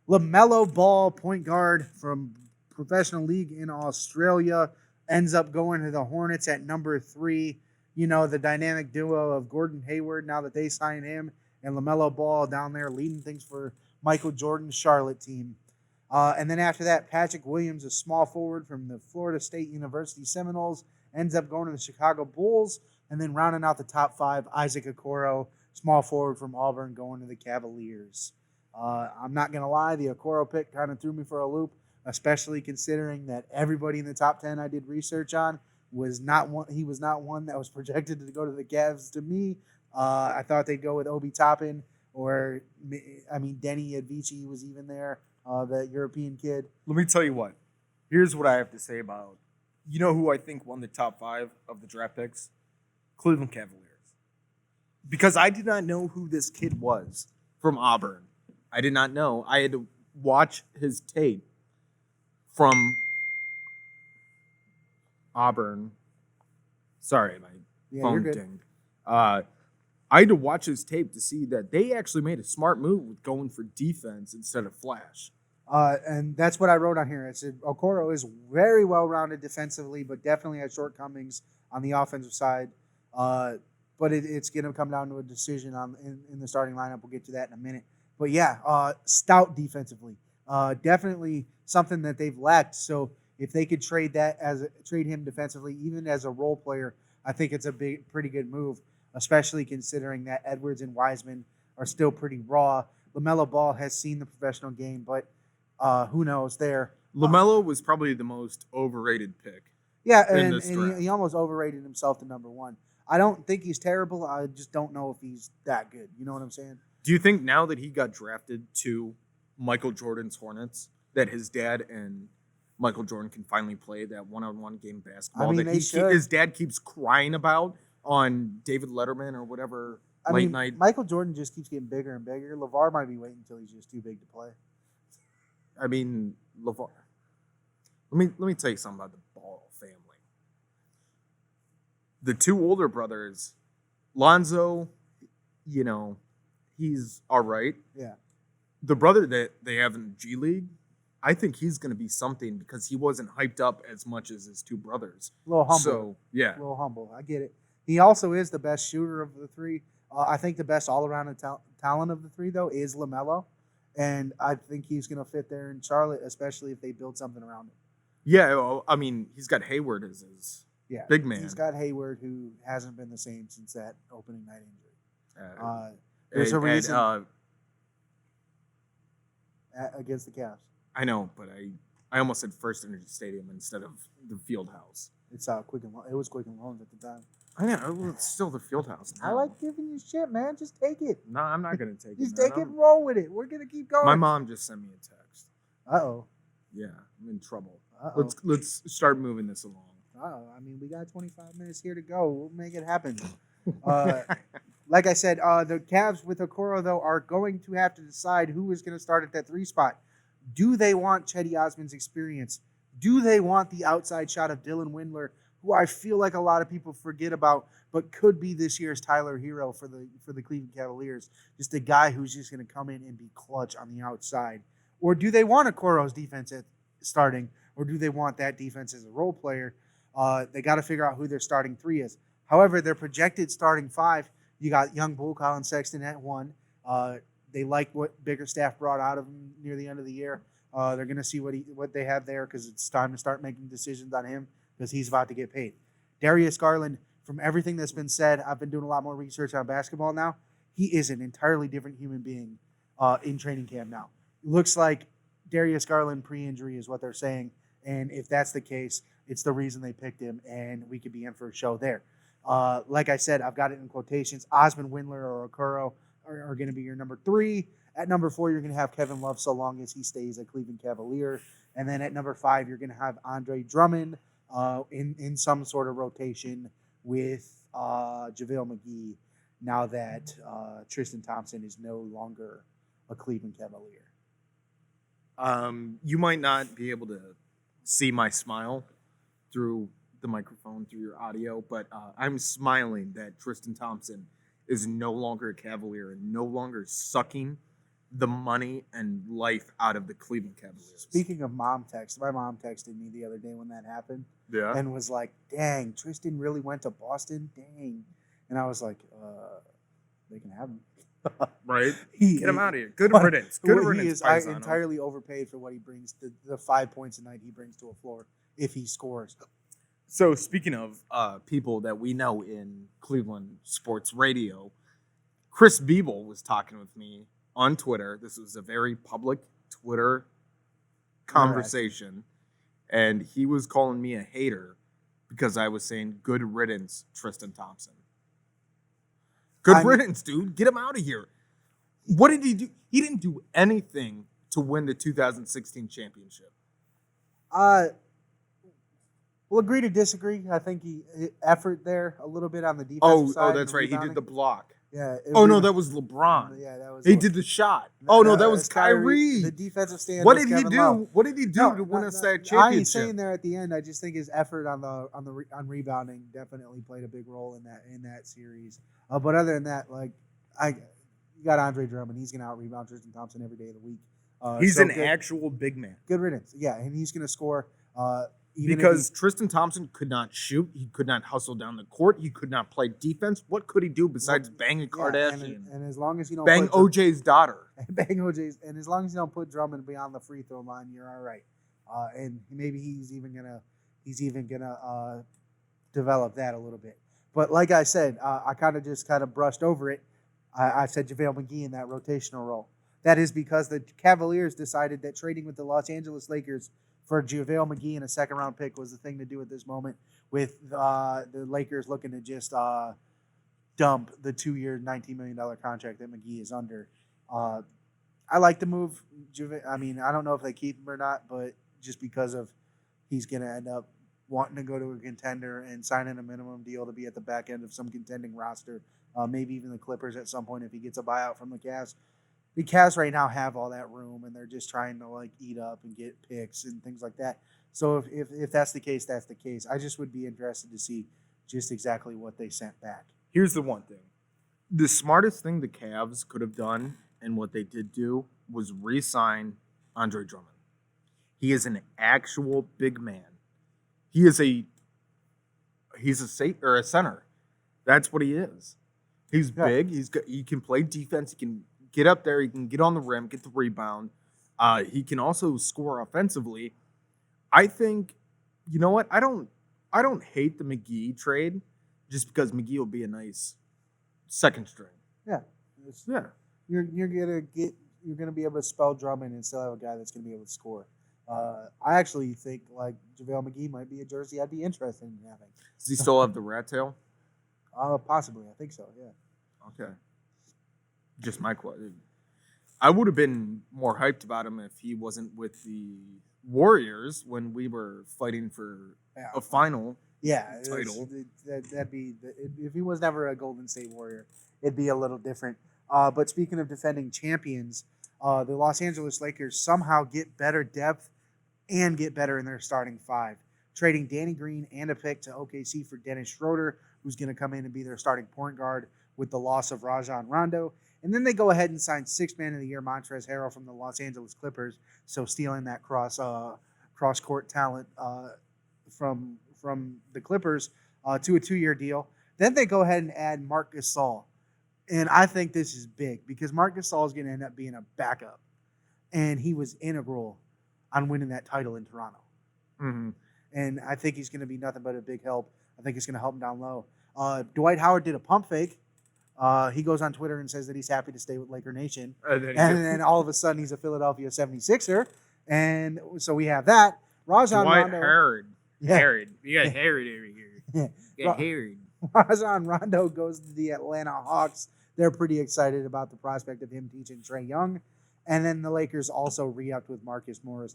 LaMelo Ball, point guard from professional league in Australia, ends up going to the Hornets at number 3. You know, the dynamic duo of Gordon Hayward, now that they signed him, and LaMelo Ball down there leading things for Michael Jordan's Charlotte team. And then after that, Patrick Williams, a small forward from the Florida State University Seminoles, ends up going to the Chicago Bulls. And then rounding out the top 5, Isaac Okoro, small forward from Auburn, going to the Cavaliers. I'm not going to lie, the Okoro pick kind of threw me for a loop, especially considering that everybody in the top 10 I did research on was not one. He was not one that was projected to go to the Cavs to me. I thought they'd go with Obi Toppin or, Denny Advici was even there, the European kid. Let me tell you what. Here's what I have to say about. You know who I think won the top 5 of the draft picks? Cleveland Cavaliers. Because I did not know who this kid was from Auburn. I did not know. I had to watch his tape from Auburn. Sorry, my phone dinged. I had to watch his tape to see that they actually made a smart move with going for defense instead of flash. And that's what I wrote on here. I said Okoro is very well-rounded defensively, but definitely has shortcomings on the offensive side. But it's going to come down to a decision in the starting lineup. We'll get to that in a minute. But yeah, stout defensively. Definitely something that they've lacked. So if they could trade him defensively, even as a role player, I think it's a pretty good move, especially considering that Edwards and Wiseman are still pretty raw. LaMelo Ball has seen the professional game, but who knows there. LaMelo was probably the most overrated pick. Yeah, in and this draft. he almost overrated himself to number 1. I don't think he's terrible. I just don't know if he's that good. You know what I'm saying? Do you think now that he got drafted to Michael Jordan's Hornets, that his dad and Michael Jordan can finally play that one-on-one game basketball that his dad keeps crying about on David Letterman or whatever late night? Michael Jordan just keeps getting bigger and bigger. LeVar might be waiting until he's just too big to play. I mean, LeVar. Let me tell you something about the Ball family. The 2 older brothers, Lonzo, he's all right. Yeah. The brother that they have in G League, I think he's going to be something because he wasn't hyped up as much as his 2 brothers. A little humble. So, yeah. A little humble. I get it. He also is the best shooter of the 3. I think the best all-around talent of the 3, though, is LaMelo. And I think he's going to fit there in Charlotte, especially if they build something around him. Yeah, well, he's got Hayward as his big man. He's got Hayward, who hasn't been the same since that opening night injury. There's a reason against the Cavs. I know, but I almost said First Energy Stadium instead of the Field House. It's it was Quicken Loans at the time. I know, well, it's still the Field House now. I like giving you shit, man. Just take it. No, I'm not going to take it. Just take it and roll with it. We're going to keep going. My mom just sent me a text. Uh-oh. Yeah, I'm in trouble. Uh-oh. Let's start moving this along. Uh-oh. We got 25 minutes here to go. We'll make it happen. Like I said, the Cavs with Okoro, though, are going to have to decide who is going to start at that 3 spot. Do they want Cedi Osman's experience? Do they want the outside shot of Dylan Windler, who I feel like a lot of people forget about, but could be this year's Tyler Hero for the Cleveland Cavaliers? Just a guy who's just going to come in and be clutch on the outside. Or do they want Okoro's defense at starting, or do they want that defense as a role player? They got to figure out who their starting 3 is. However, their projected starting 5, you got young Bull Colin Sexton at 1. They like what Bickerstaff brought out of him near the end of the year. They're going to see what they have there because it's time to start making decisions on him. because he's about to get paid. Darius Garland, from everything that's been said, I've been doing a lot more research on basketball now. He is an entirely different human being in training camp now. Looks like Darius Garland pre-injury is what they're saying. And if that's the case, it's the reason they picked him, and we could be in for a show there. Like I said, I've got it in quotations. Osmond Windler or Okoro are going to be your number 3. At number 4, you're going to have Kevin Love so long as he stays a Cleveland Cavalier. And then at number 5, you're going to have Andre Drummond in some sort of rotation with JaVale McGee now that Tristan Thompson is no longer a Cleveland Cavalier. You might not be able to see my smile through the microphone, through your audio, but I'm smiling that Tristan Thompson is no longer a Cavalier and no longer sucking the money and life out of the Cleveland Cavaliers. Speaking of mom text, my mom texted me the other day when that happened. Yeah. And was like, dang, Tristan really went to Boston? Dang. And I was like, they can have him. Right? Get him out of here. Good riddance. Good riddance. He is Paisano. entirely overpaid for what he brings, the 5 points a night he brings to a floor if he scores. So speaking of people that we know in Cleveland sports radio, Chris Beeble was talking with me on Twitter. This was a very public Twitter conversation. And he was calling me a hater because I was saying good riddance, Tristan Thompson. Good riddance, dude. Get him out of here. What did he do? He didn't do anything to win the 2016 championship. We'll agree to disagree. I think he effort there a little bit on the defensive side. Oh, that's right. He did the block. Yeah. Oh, no, that was LeBron. Yeah, that was. He did the shot. Oh, no, that was Kyrie. The defensive stand. What did he do? What did he do to win us that championship? I ain't saying there at the end. I just think his effort on rebounding definitely played a big role in that series. But other than that, like you got Andre Drummond. He's going to out rebound Tristan Thompson every day of the week. He's an actual big man. Good riddance. Yeah, and he's going to score. Because Tristan Thompson could not shoot, he could not hustle down the court, he could not play defense. What could he do besides bang a Kardashian? And as long as you don't bang OJ's daughter, bang OJ's, and as long as you don't put Drummond beyond the free throw line, you're all right. And maybe he's even gonna develop that a little bit. But like I said, I kind of brushed over it. I said JaVale McGee in that rotational role. That is because the Cavaliers decided that trading with the Los Angeles Lakers for JaVale McGee and a second-round pick was the thing to do at this moment, with the Lakers looking to just dump the 2-year, $19 million contract that McGee is under. I like the move. I mean, I don't know if they keep him or not, but just because of he's going to end up wanting to go to a contender and signing a minimum deal to be at the back end of some contending roster, maybe even the Clippers at some point if he gets a buyout from the Cavs. The Cavs right now have all that room, and they're just trying to like eat up and get picks and things like that. So if that's the case, that's the case. I just would be interested to see just exactly what they sent back. Here's the one thing. The smartest thing the Cavs could have done, and what they did do, was re-sign Andre Drummond. He is an actual big man. He's a center. That's what he is. He's big. He can play defense. He can get up there. He can get on the rim, get the rebound. He can also score offensively. I think, you know what? I don't hate the McGee trade just because McGee will be a nice second string. Yeah. You're gonna be able to spell Drummond and still have a guy that's gonna be able to score. I actually think like JaVale McGee might be a jersey I'd be interested in having. Does he still have the rat tail? Possibly. I think so. Yeah. Okay. Just my question. I would have been more hyped about him if he wasn't with the Warriors when we were fighting for a final title. That'd be if he was never a Golden State Warrior, it'd be a little different. But speaking of defending champions, the Los Angeles Lakers somehow get better depth and get better in their starting 5, trading Danny Green and a pick to OKC for Dennis Schroeder, who's going to come in and be their starting point guard with the loss of Rajon Rondo. And then they go ahead and sign 6th Man of the Year Montrezl Harrell from the Los Angeles Clippers, so stealing that cross-court talent from the Clippers to a 2-year deal. Then they go ahead and add Marc Gasol. And I think this is big because Marc Gasol is going to end up being a backup. And he was integral on winning that title in Toronto. Mm-hmm. and I think he's going to be nothing but a big help. I think it's going to help him down low. Dwight Howard did a pump fake. He goes on Twitter and says that he's happy to stay with Laker Nation. And then all of a sudden he's a Philadelphia 76er. And so we have that. Rajon Dwight Rondo. Howard. Yeah. Howard. You got Howard over here. You got Howard. Rajon Rondo goes to the Atlanta Hawks. They're pretty excited about the prospect of him teaching Trae Young. And then the Lakers also re-upped with Markieff Morris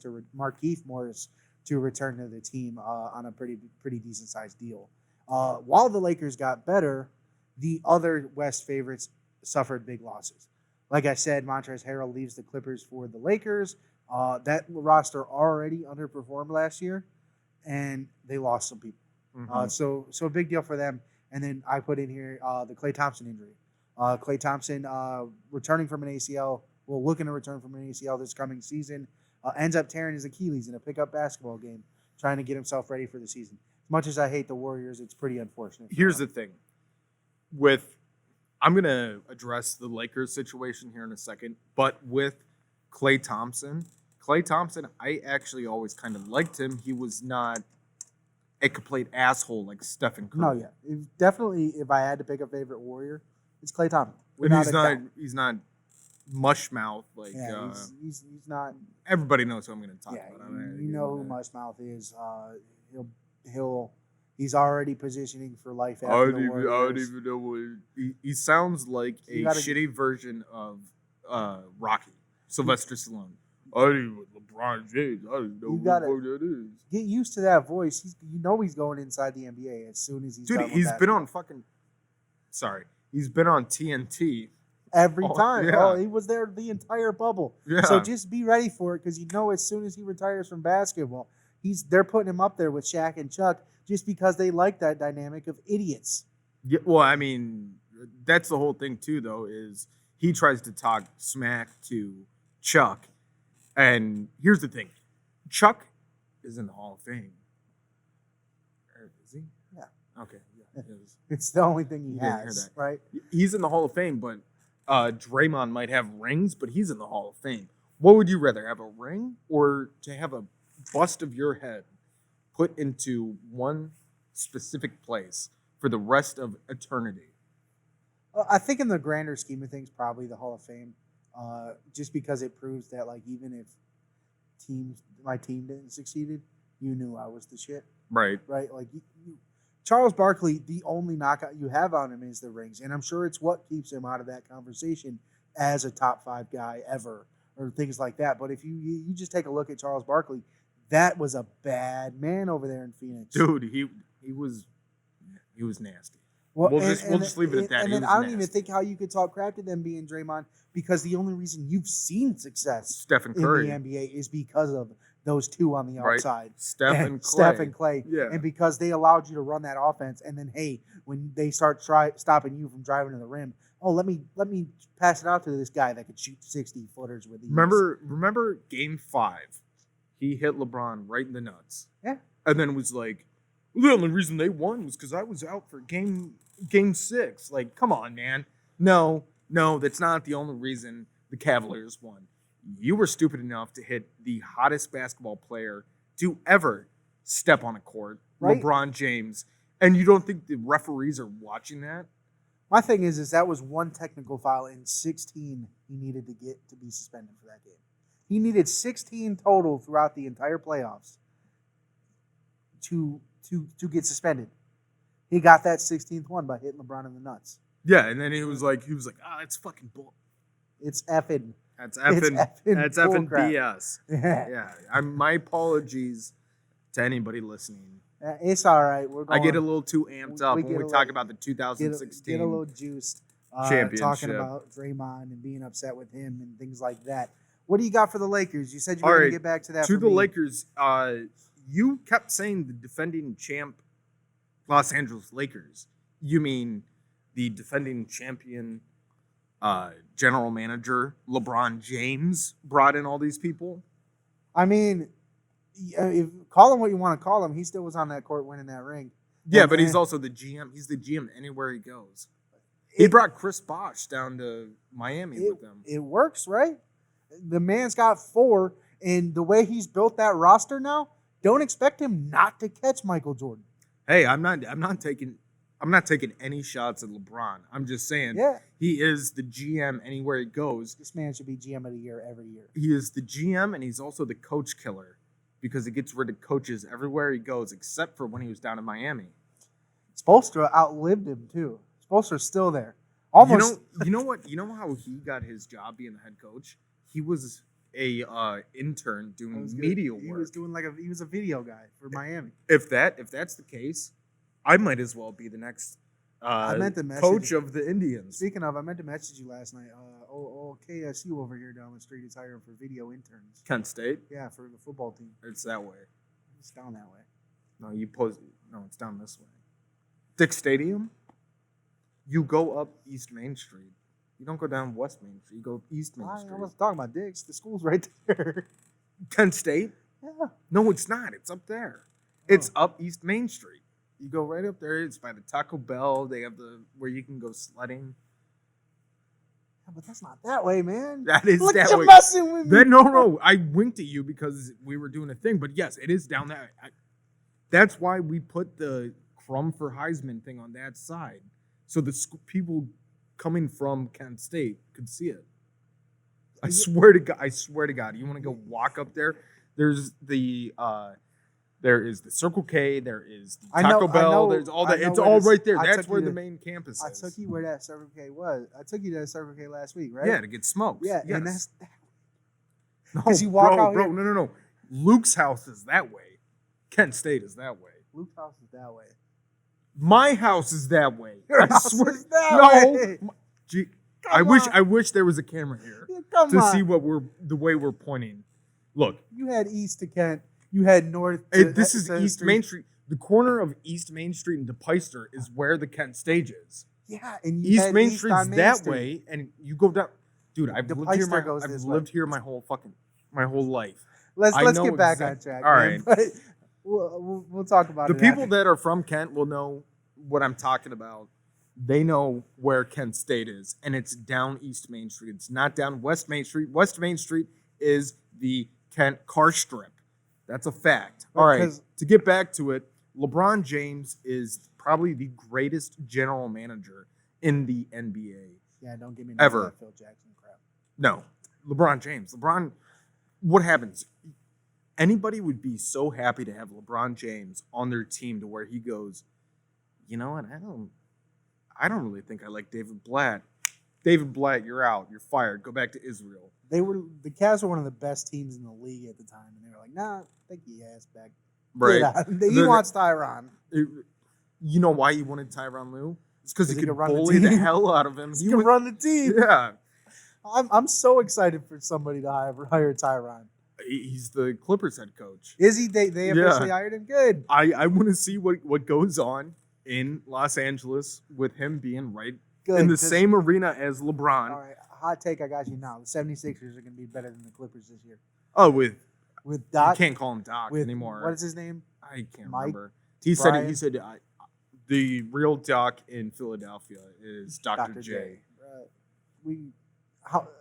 to return to the team on a pretty decent-sized deal. While the Lakers got better, the other West favorites suffered big losses. Like I said, Montrezl Harrell leaves the Clippers for the Lakers. That roster already underperformed last year, and they lost some people. Mm-hmm. So a big deal for them. And then I put in here the Klay Thompson injury. Klay Thompson returning from an ACL, looking to return from an ACL this coming season, ends up tearing his Achilles in a pickup basketball game, trying to get himself ready for the season. As much as I hate the Warriors, it's pretty unfortunate. Here's the thing. I'm going to address the Lakers situation here in a second, but with Klay Thompson, I actually always kind of liked him. He was not a complete asshole like Stephen Curry. No, yeah. Definitely, if I had to pick a favorite Warrior, it's Klay Thompson. And he's not mushmouth like he's not. Everybody knows who I'm going to talk about. You know who Mushmouth is. He's already positioning for life after the Warriors. I don't even know what he sounds like shitty version of Rocky, Sylvester Stallone. I don't even LeBron James. I don't know what that is. Get used to that voice. He's going inside the NBA as soon as he's done with he's that. been on He's been on TNT every time. Yeah. Oh, he was there the entire bubble. Yeah. So just be ready for it because as soon as he retires from basketball, they're putting him up there with Shaq and Chuck just because they like that dynamic of idiots. Yeah, well, I mean, that's the whole thing too, though, is he tries to talk smack to Chuck. And here's the thing. Chuck is in the Hall of Fame. Is he? Yeah. Okay. Yeah, it's the only thing he didn't hear has, that. right? He's in the Hall of Fame, but Draymond might have rings, but he's in the Hall of Fame. What would you rather, have a ring or to have a bust of your head put into one specific place for the rest of eternity? I think in the grander scheme of things, probably the Hall of Fame. Just because it proves that, like, even if my team didn't succeed, you knew I was the shit. Right. Right? Like, Charles Barkley, the only knockout you have on him is the rings. And I'm sure it's what keeps him out of that conversation as a top 5 guy ever or things like that. But if you just take a look at Charles Barkley, that was a bad man over there in Phoenix. Dude, he was nasty. Well, we'll just leave it at that. And then I don't even think how you could talk crap to them being Draymond, because the only reason you've seen success Stephen Curry in the NBA is because of those two on the outside. Steph and Clay. Yeah. And because they allowed you to run that offense, and then, hey, when they start stopping you from driving to the rim, let me pass it out to this guy that could shoot 60-footers with ease. Remember Game 5? He hit LeBron right in the nuts. Yeah. And then was like, the only reason they won was because I was out for game 6. Like, come on, man. No, that's not the only reason the Cavaliers won. You were stupid enough to hit the hottest basketball player to ever step on a court, right? LeBron James, and you don't think the referees are watching that? My thing is that was one technical foul in 16 he needed to get to be suspended for that game. He needed 16 total throughout the entire playoffs to get suspended. He got that 16th one by hitting LeBron in the nuts. Yeah, and then he was like, it's fucking bull. It's effing. That's effing BS. Yeah. My apologies to anybody listening. It's all right. I get a little too amped up when we talk about the 2016 get a little juiced championship. Talking about Draymond and being upset with him and things like that. What do you got for the Lakers? You said you were going to get back to that. To the Lakers, you kept saying the defending champ Los Angeles Lakers. You mean the defending champion general manager LeBron James brought in all these people? I mean, if call him what you want to call him, he still was on that court winning that ring. Yeah, but he's also the GM. He's the GM anywhere he goes. He brought Chris Bosh down to Miami with him. It works, right? The man's got 4, and the way he's built that roster now, don't expect him not to catch Michael Jordan. Hey, I'm not taking any shots at LeBron. I'm just saying he is the GM anywhere he goes. This man should be GM of the year every year. He is the GM and he's also the coach killer because he gets rid of coaches everywhere he goes except for when he was down in Miami. Spoelstra outlived him too. Spoelstra's still there. Almost. You know what? You know how he got his job being the head coach? He was a intern doing media work. He was doing he was a video guy for Miami. If that's the case, I might as well be the next coach of the Indians. Speaking of, I meant to message you last night. KSU over here down the street is hiring for video interns. Kent State? Yeah, for the football team. It's that way. It's down that way. No, it's down this way. Dick Stadium? You go up East Main Street. You don't go down West Main Street. You go East Main Street. I was talking about Dick's. The school's right there. Kent State? Yeah. No, it's not. It's up there. It's up East Main Street. You go right up there. It's by the Taco Bell. They have where you can go sledding. Yeah, but that's not that way, man. That is Look that at way. you messing with me. No. I winked at you because we were doing a thing. But yes, it is down that. That's why we put the Crumb for Heisman thing on that side, so the people coming from Kent State could see it. I swear to God. You want to go walk up there? There's there is the Circle K. There is the Taco Bell. There's all that. It's all right there. That's where the main campus is. I took you where that Circle K was. I took you to that Circle K last week, right? Yeah, to get smoked. Yeah, yes. and that's no, you walk out bro. here. No. Luke's house is that way. Kent State is that way. Luke's house is that way. My house is that way. Your house is that way. Gee, I wish there was a camera here Come on. see the way we're pointing. Look, You had east to Kent. You had north. To, this is East Main Street. The corner of East Main Street and DePuyster is where the Kent stage is. Yeah, and you East had Main east Street's on Main that Street. way, and you go down. Dude, I've DePuyster lived here my whole life. Let's I know get back on exact- track. all man. right. But we'll talk about The it. people after. that are from Kent will know what I'm talking about. They know where Kent State is, and it's down East Main Street. It's not down West Main Street. West Main Street is the Kent car strip. That's a fact. All right, to get back to it, LeBron James is probably the greatest general manager in the NBA. Yeah, don't give me Ever. that Phil Jackson crap. No, LeBron James. What happens? Anybody would be so happy to have LeBron James on their team to where he goes, you know what? I don't really think I like David Blatt. David Blatt, you're out. You're fired. Go back to Israel. The Cavs were one of the best teams in the league at the time, and they were like, "Nah, take your ass back." Right. He wants Tyronn. You know why he wanted Tyronn Lue? It's because he could run the bully the team. hell out of him. He can run the team. Yeah. I'm so excited for somebody to hire Tyronn. He's the Clippers head coach. Is he? They officially hired him. Good. I want to see what goes on in Los Angeles with him being right Good. in the same arena as LeBron. All right, hot take. I got you now. The 76ers are going to be better than the Clippers this year. Oh, with Doc. You can't call him Doc anymore. What is his name? I can't Mike? remember. He Brian? said the real Doc in Philadelphia is Dr. J.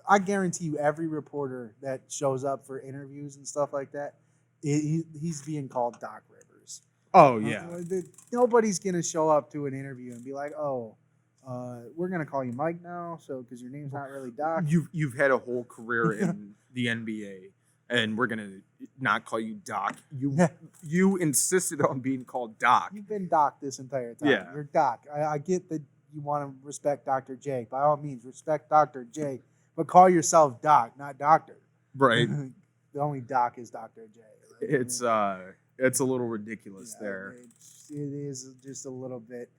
I guarantee you, every reporter that shows up for interviews and stuff like that, he's being called Doc Rivers. Oh yeah. Nobody's gonna show up to an interview and be like, "Oh, we're gonna call you Mike now," because your name's not really Doc. You've had a whole career in the NBA, and we're gonna not call you Doc. You insisted on being called Doc. You've been Doc this entire time. Yeah. You're Doc. I get that you want to respect Dr. J. By all means, respect Dr. J. But call yourself Doc, not Doctor. Right. The only Doc is Dr. J. Right? It's a little ridiculous there. It is just a little bit.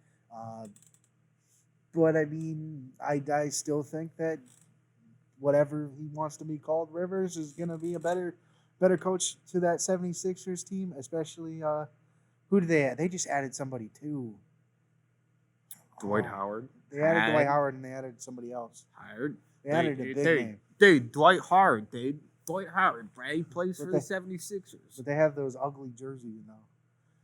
But I mean, I still think that whatever he wants to be called, Rivers is going to be a better coach to that 76ers team, especially who did they add? They just added somebody too. Dwight Howard. They added Dwight Howard and they added somebody else. They added a big name. Dude, Dwight Howard, dude. Dwight Howard, right? He plays for the 76ers. But they have those ugly jerseys now.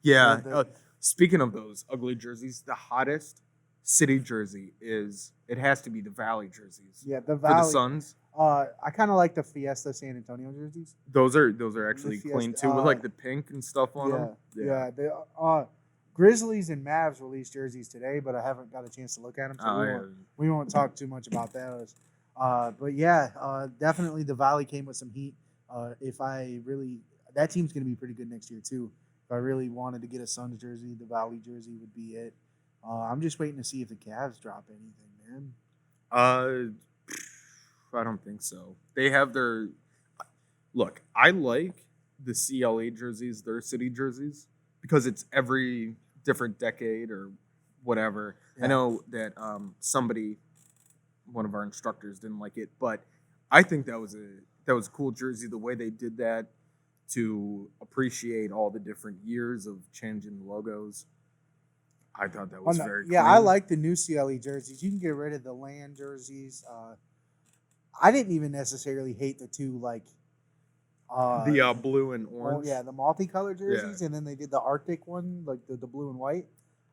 Yeah. Speaking of those ugly jerseys, the hottest city jersey is it has to be the Valley jerseys. Yeah, the For the Valley. Suns. I kind of like the Fiesta San Antonio jerseys. Those are actually The clean Fiesta, too, with like the pink and stuff on them. Yeah. The Grizzlies and Mavs released jerseys today, but I haven't got a chance to look at them. So we won't talk too much about those. But yeah, definitely the Valley came with some heat. That team's going to be pretty good next year too. If I really wanted to get a Suns jersey, the Valley jersey would be it. I'm just waiting to see if the Cavs drop anything, man. I don't think so. They have their look. I like the CLA jerseys, their city jerseys, because it's every different decade or whatever. Yeah. I know that one of our instructors didn't like it, but I think that was a cool jersey. The way they did that to appreciate all the different years of changing the logos. I thought that was very cool. Yeah, I like the new CLE jerseys. You can get rid of the land jerseys. I didn't even necessarily hate the two the blue and orange. The multicolored jerseys, and then they did the Arctic one, like the blue and white.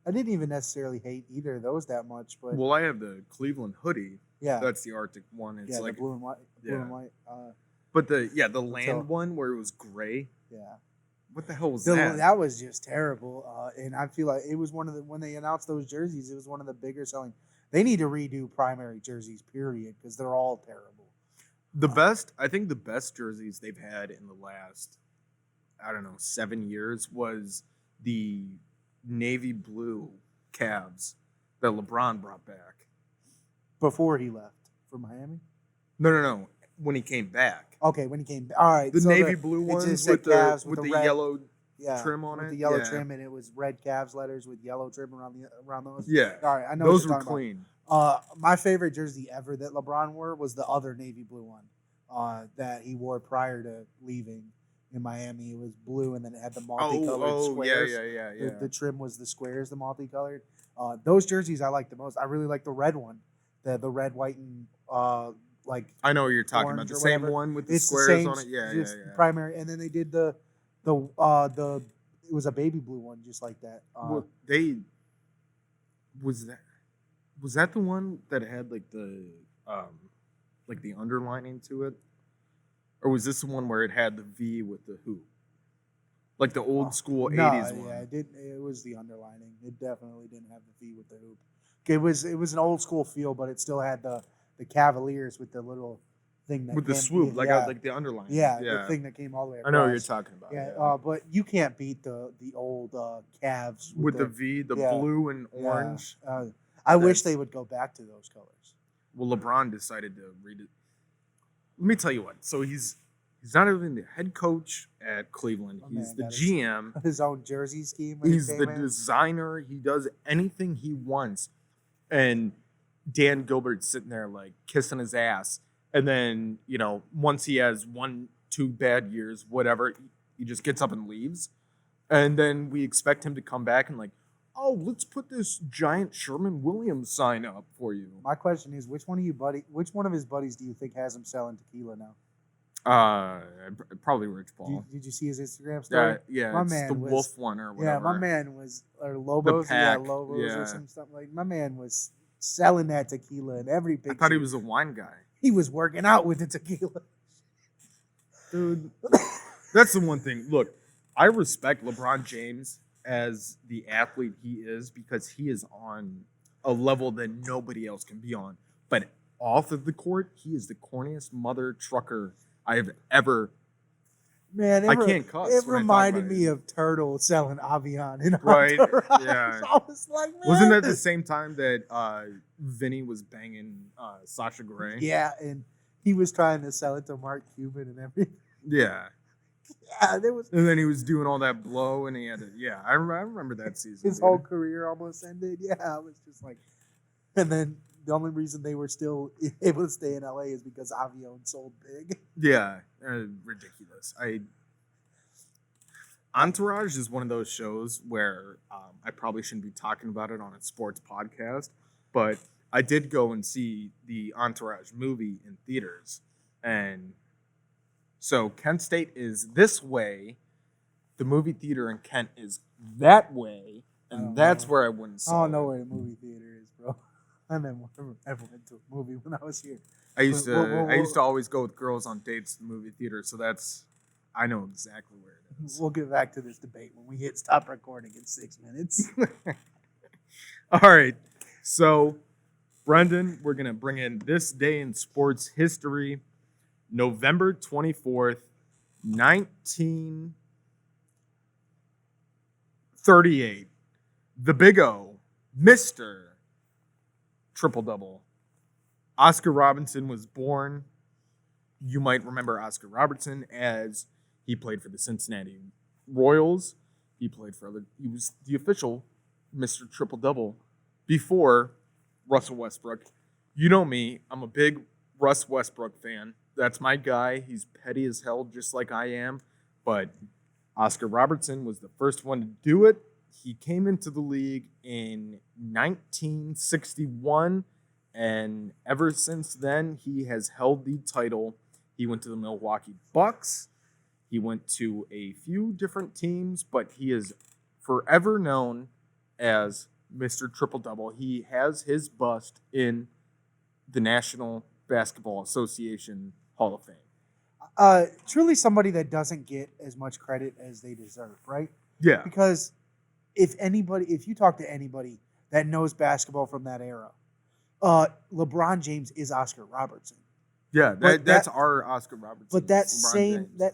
I didn't even necessarily hate either of those that much, but Well, I have the Cleveland hoodie. yeah, That's the Arctic one. It's like the blue and white. Blue and white. but the land one where it was gray. Yeah. What the hell was that? That was just terrible, and I feel like it was when they announced those jerseys, it was one of the bigger selling. They need to redo primary jerseys, period, because they're all terrible. I think the best jerseys they've had in the last, 7 years was the navy blue Cavs that LeBron brought back. Before he left for Miami? No. When he came back. Okay, when he came back. All right. The navy blue ones with the red, yellow yeah, trim on with it. the yellow trim, and it was red Cavs letters with yellow trim around those. Yeah. All right, I know those what were you're talking clean. about. My favorite jersey ever that LeBron wore was the other navy blue one that he wore prior to leaving in Miami. It was blue, and then it had the multicolored squares. Yeah. The trim was the squares, the multicolored. Those jerseys I like the most. I really like the red one, the red, white, and I know what you're talking about. orange The or same whatever. one with the It's squares same, on it. Yeah. Primary, and then they did the it was a baby blue one just like that. Was that the one that had like the underlining to it, or was this the one where it had the V with the hoop, like the old school '80s one? Yeah, it was the underlining. It definitely didn't have the V with the hoop. It was an old school feel, but it still had the Cavaliers with the little thing that with the swoop, like the underlining. Yeah, the thing that came all the way across. I know what you're talking about. Yeah, but you can't beat the old Cavs with the V, blue and orange. Yeah. I wish they would go back to those colors. Well, LeBron decided to read it. Let me tell you what. So he's not even the head coach at Cleveland. He's the GM. His own jersey scheme. He's the designer. He does anything he wants. And Dan Gilbert's sitting there like kissing his ass. And then, once he has 1-2 bad years, whatever, he just gets up and leaves. And then we expect him to come back and let's put this giant Sherman-Williams sign up for you. My question is, which one of his buddies do you think has him selling tequila now? Probably Rich Paul. Did you see his Instagram story? Yeah, my it's man the was, Wolf one or whatever. Yeah, my man was, or Lobos, Lobos or something like. My man was selling that tequila in every picture. I thought he was a wine guy. He was working out with the tequila. Dude, that's the one thing. Look, I respect LeBron James as the athlete he is because he is on a level that nobody else can be on. But off of the court, he is the corniest mother trucker I have ever. Man, I can't cuss. It reminded me of Turtle selling Avion in right. Entourage. Yeah, I was like, man, wasn't that the same time that Vinny was banging Sasha Grey? Yeah, and he was trying to sell it to Mark Cuban and everything. Yeah. Yeah, there was. And then he was doing all that blow, and he had to. Yeah, I remember that season. His whole career almost ended. Yeah, I was just like, and then the only reason they were still able to stay in LA is because Avion sold big. Yeah, ridiculous. Entourage is one of those shows where I probably shouldn't be talking about it on a sports podcast, but I did go and see the Entourage movie in theaters, and so Kent State is this way, the movie theater in Kent is that way, And that's where I wouldn't I don't know where the movie theater is, bro. I never went to a movie when I was here. I used to always go with girls on dates to the movie theater, so I know exactly where it is. We'll get back to this debate when we hit stop recording in 6 minutes. All right. So, Brendan, we're going to bring in this day in sports history, November 24th, 1938. The Big O, Mr. Triple-Double. Oscar Robertson was born. You might remember Oscar Robertson as he played for the Cincinnati Royals. He was the official Mr. Triple-Double before Russell Westbrook. You know me, I'm a big Russ Westbrook fan. That's my guy. He's petty as hell, just like I am. But Oscar Robertson was the first one to do it. He came into the league in 1961, and ever since then, he has held the title. He went to the Milwaukee Bucks. He went to a few different teams, but he is forever known as Mr. Triple-Double. He has his bust in the National Basketball Association Hall of Fame. Truly somebody that doesn't get as much credit as they deserve, right? Yeah. Because if you talk to anybody that knows basketball from that era, LeBron James is Oscar Robertson. Yeah, that's our Oscar Robertson. But that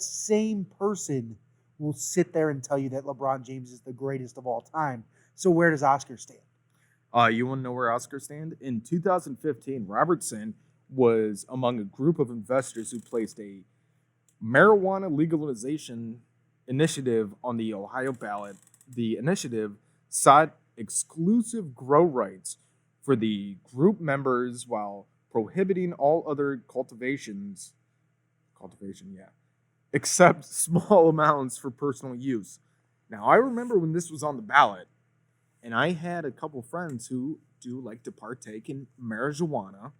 same person will sit there and tell you that LeBron James is the greatest of all time. So where does Oscar stand? You want to know where Oscar stand? In 2015, Robertson was among a group of investors who placed a marijuana legalization initiative on the Ohio ballot. The initiative sought exclusive grow rights for the group members while prohibiting all other cultivation, except small amounts for personal use. Now, I remember when this was on the ballot, and I had a couple friends who do like to partake in marijuana,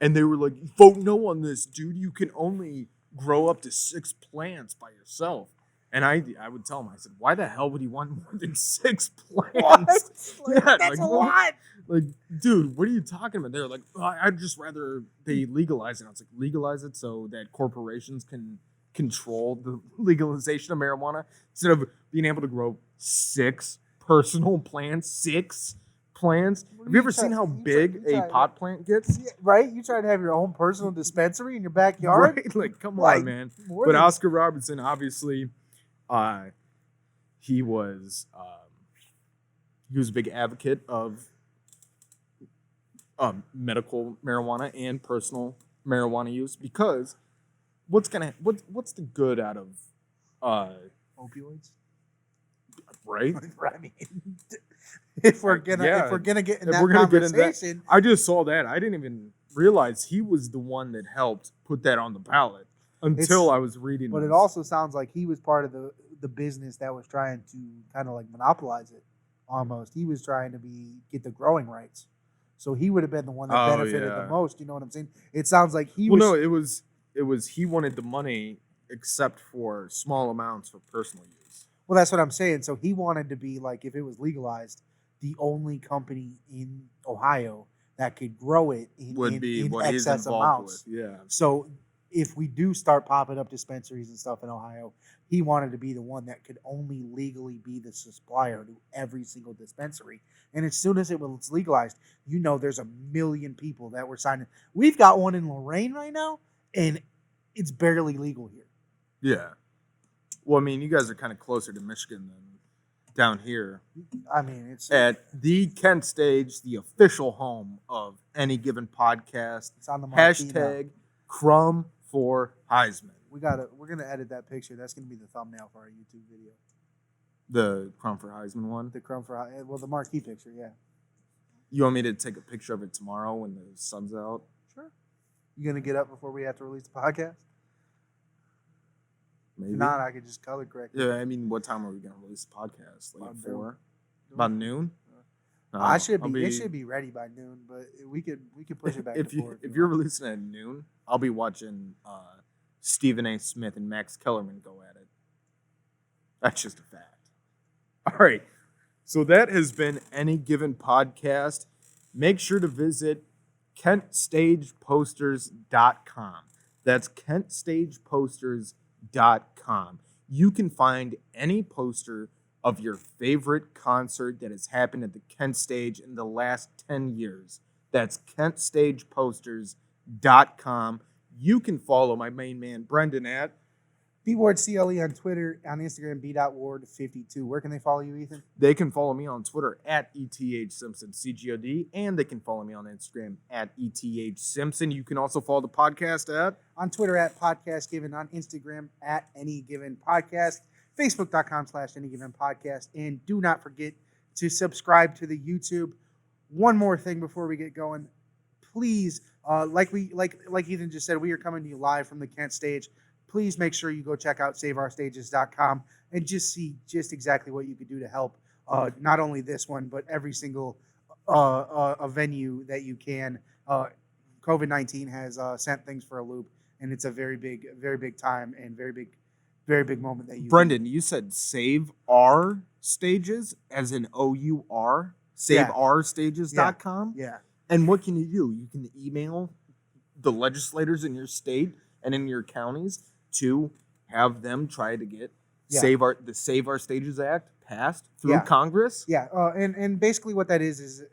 and they were like, vote no on this, dude. You can only grow up to 6 plants by yourself. And I would tell him, I said, why the hell would he want more than 6 plants? What? Yeah, that's a lot. Like, dude, what are you talking about? They're like, I'd just rather they legalize it. I was like, legalize it so that corporations can control the legalization of marijuana instead of being able to grow 6 personal plants, 6 plants. Have you ever seen how big a pot plant gets? Yeah, right? You try to have your own personal dispensary in your backyard? Right? Like, come on, man. But Oscar Robertson, obviously, he was a big advocate of medical marijuana and personal marijuana use because what's the good out of opioids? Right? I mean, if we're gonna get in that conversation, I just saw that. I didn't even realize he was the one that helped put that on the ballot until I was reading. But it also sounds like he was part of the business that was trying to kind of like monopolize it. Almost, he was trying to get the growing rights, so he would have been the one that benefited the most. You know what I'm saying? It sounds like he was. No, it was he wanted the money except for small amounts for personal use. Well, that's what I'm saying. So he wanted to be like, if it was legalized, the only company in Ohio that could grow it in excess amounts. With. Yeah. So if we do start popping up dispensaries and stuff in Ohio, he wanted to be the one that could only legally be the supplier to every single dispensary. And as soon as it was legalized, there's a million people that were signing. We've got one in Lorain right now, and it's barely legal here. Yeah. Well, I mean, you guys are kind of closer to Michigan than down here. I mean, it's at the Kent Stage, the official home of Any Given Podcast. It's on the marquee hashtag now. Crumb for Heisman. We're gonna edit that picture. That's gonna be the thumbnail for our YouTube video. The Crumb for Heisman one. The marquee picture. Yeah. You want me to take a picture of it tomorrow when the sun's out? Sure. You gonna get up before we have to release the podcast? Maybe. If not, I could just color correct. Yeah, I mean, what time are we going to release the podcast? Like at 4? About noon? No, it should be ready by noon, but we could push it back to 4. If you're releasing it at noon, I'll be watching Stephen A. Smith and Max Kellerman go at it. That's just a fact. All right. So that has been Any Given Podcast. Make sure to visit KentStagePosters.com. That's KentStagePosters.com. You can find any poster of your favorite concert that has happened at the Kent Stage in the last 10 years. That's KentStagePosters.com. You can follow my main man, Brendan, at BWardCLE on Twitter, on Instagram, B.Ward52. Where can they follow you, Ethan? They can follow me on Twitter at ETHSimpsonCGOD, and they can follow me on Instagram at ETHSimpson. You can also follow the podcast at On Twitter at Podcast Given, on Instagram at Any Given Podcast, Facebook.com/Any Given Podcast, and do not forget to subscribe to the YouTube. One more thing before we get going, please, like Ethan just said, we are coming to you live from the Kent Stage. Please make sure you go check out SaveOurStages.com and just see just exactly what you could do to help not only this one, but every single venue that you can. COVID-19 has sent things for a loop, and it's a very big time and very big moment that you. Brendan, you said Save Our Stages as in OUR, SaveOurStages.com? Yeah. And what can you do? You can email the legislators in your state and in your counties to have them try to get the Save Our Stages Act passed through Congress. Yeah, and basically what that is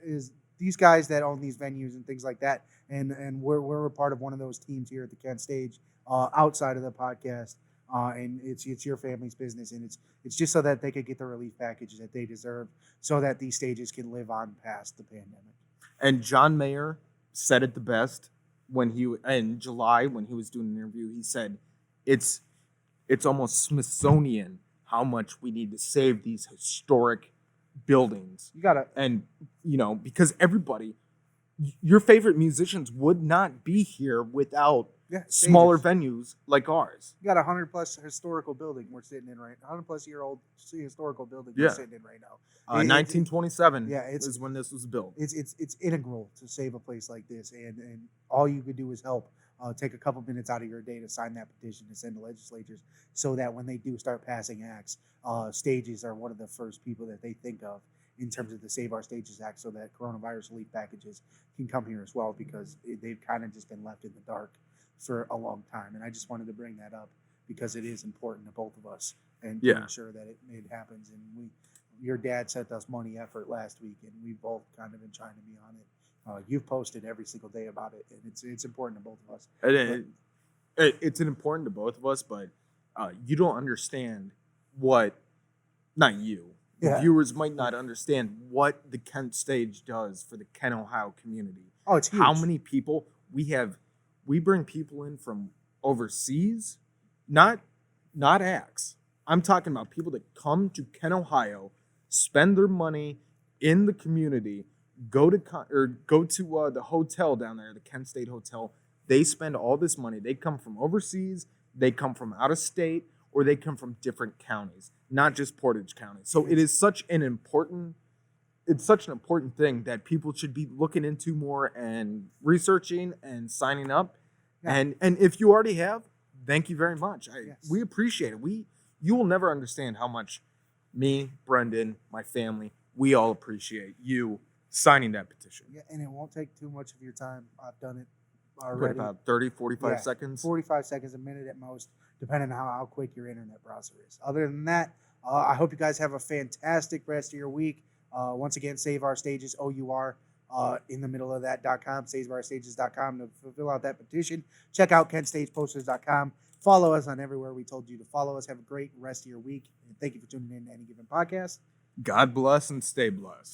these guys that own these venues and things like that, and we're a part of one of those teams here at the Kent Stage outside of the podcast, and it's your family's business, and it's just so that they could get the relief package that they deserve, so that these stages can live on past the pandemic. And John Mayer said it the best in July when he was doing an interview. He said it's almost Smithsonian how much we need to save these historic buildings. You gotta, and because your favorite musicians would not be here without smaller venues like ours. You got 100+ historical building we're sitting in right now. 100+ year old historical building we're sitting in right now. 1927 is when this was built. It's integral to save a place like this, and all you could do is help. Take a couple minutes out of your day to sign that petition and send to legislatures, so that when they do start passing acts, stages are one of the first people that they think of in terms of the Save Our Stages Act, so that coronavirus relief packages can come here as well, because they've kind of just been left in the dark for a long time. And I just wanted to bring that up because it is important to both of us, and to ensure that it happens. And your dad sent us money effort last week, and we've both kind of been trying to be on it. You've posted every single day about it, and it's important to both of us. It's important to both of us, but you don't understand not you. The viewers might not understand what the Kent Stage does for the Kent, Ohio community. Oh, it's huge. How many people we have. We bring people in from overseas, not acts. I'm talking about people that come to Kent, Ohio, spend their money in the community, go to the hotel down there, the Kent State Hotel. They spend all this money. They come from overseas, they come from out of state, or they come from different counties, not just Portage County. So it is such an important thing that people should be looking into more and researching and signing up. Yeah. And if you already have, thank you very much. We appreciate it. You will never understand how much me, Brendan, my family, we all appreciate you signing that petition. Yeah, and it won't take too much of your time. I've done it already. About 30, 45 seconds? 45 seconds, a minute at most, depending on how quick your internet browser is. Other than that, I hope you guys have a fantastic rest of your week. Once again, Save Our Stages, OUR, in the middle of that .com, SaveOurStages.com to fill out that petition. Check out KentStagePosters.com. Follow us on everywhere we told you to follow us. Have a great rest of your week. And thank you for tuning in to Any Given Podcast. God bless and stay blessed.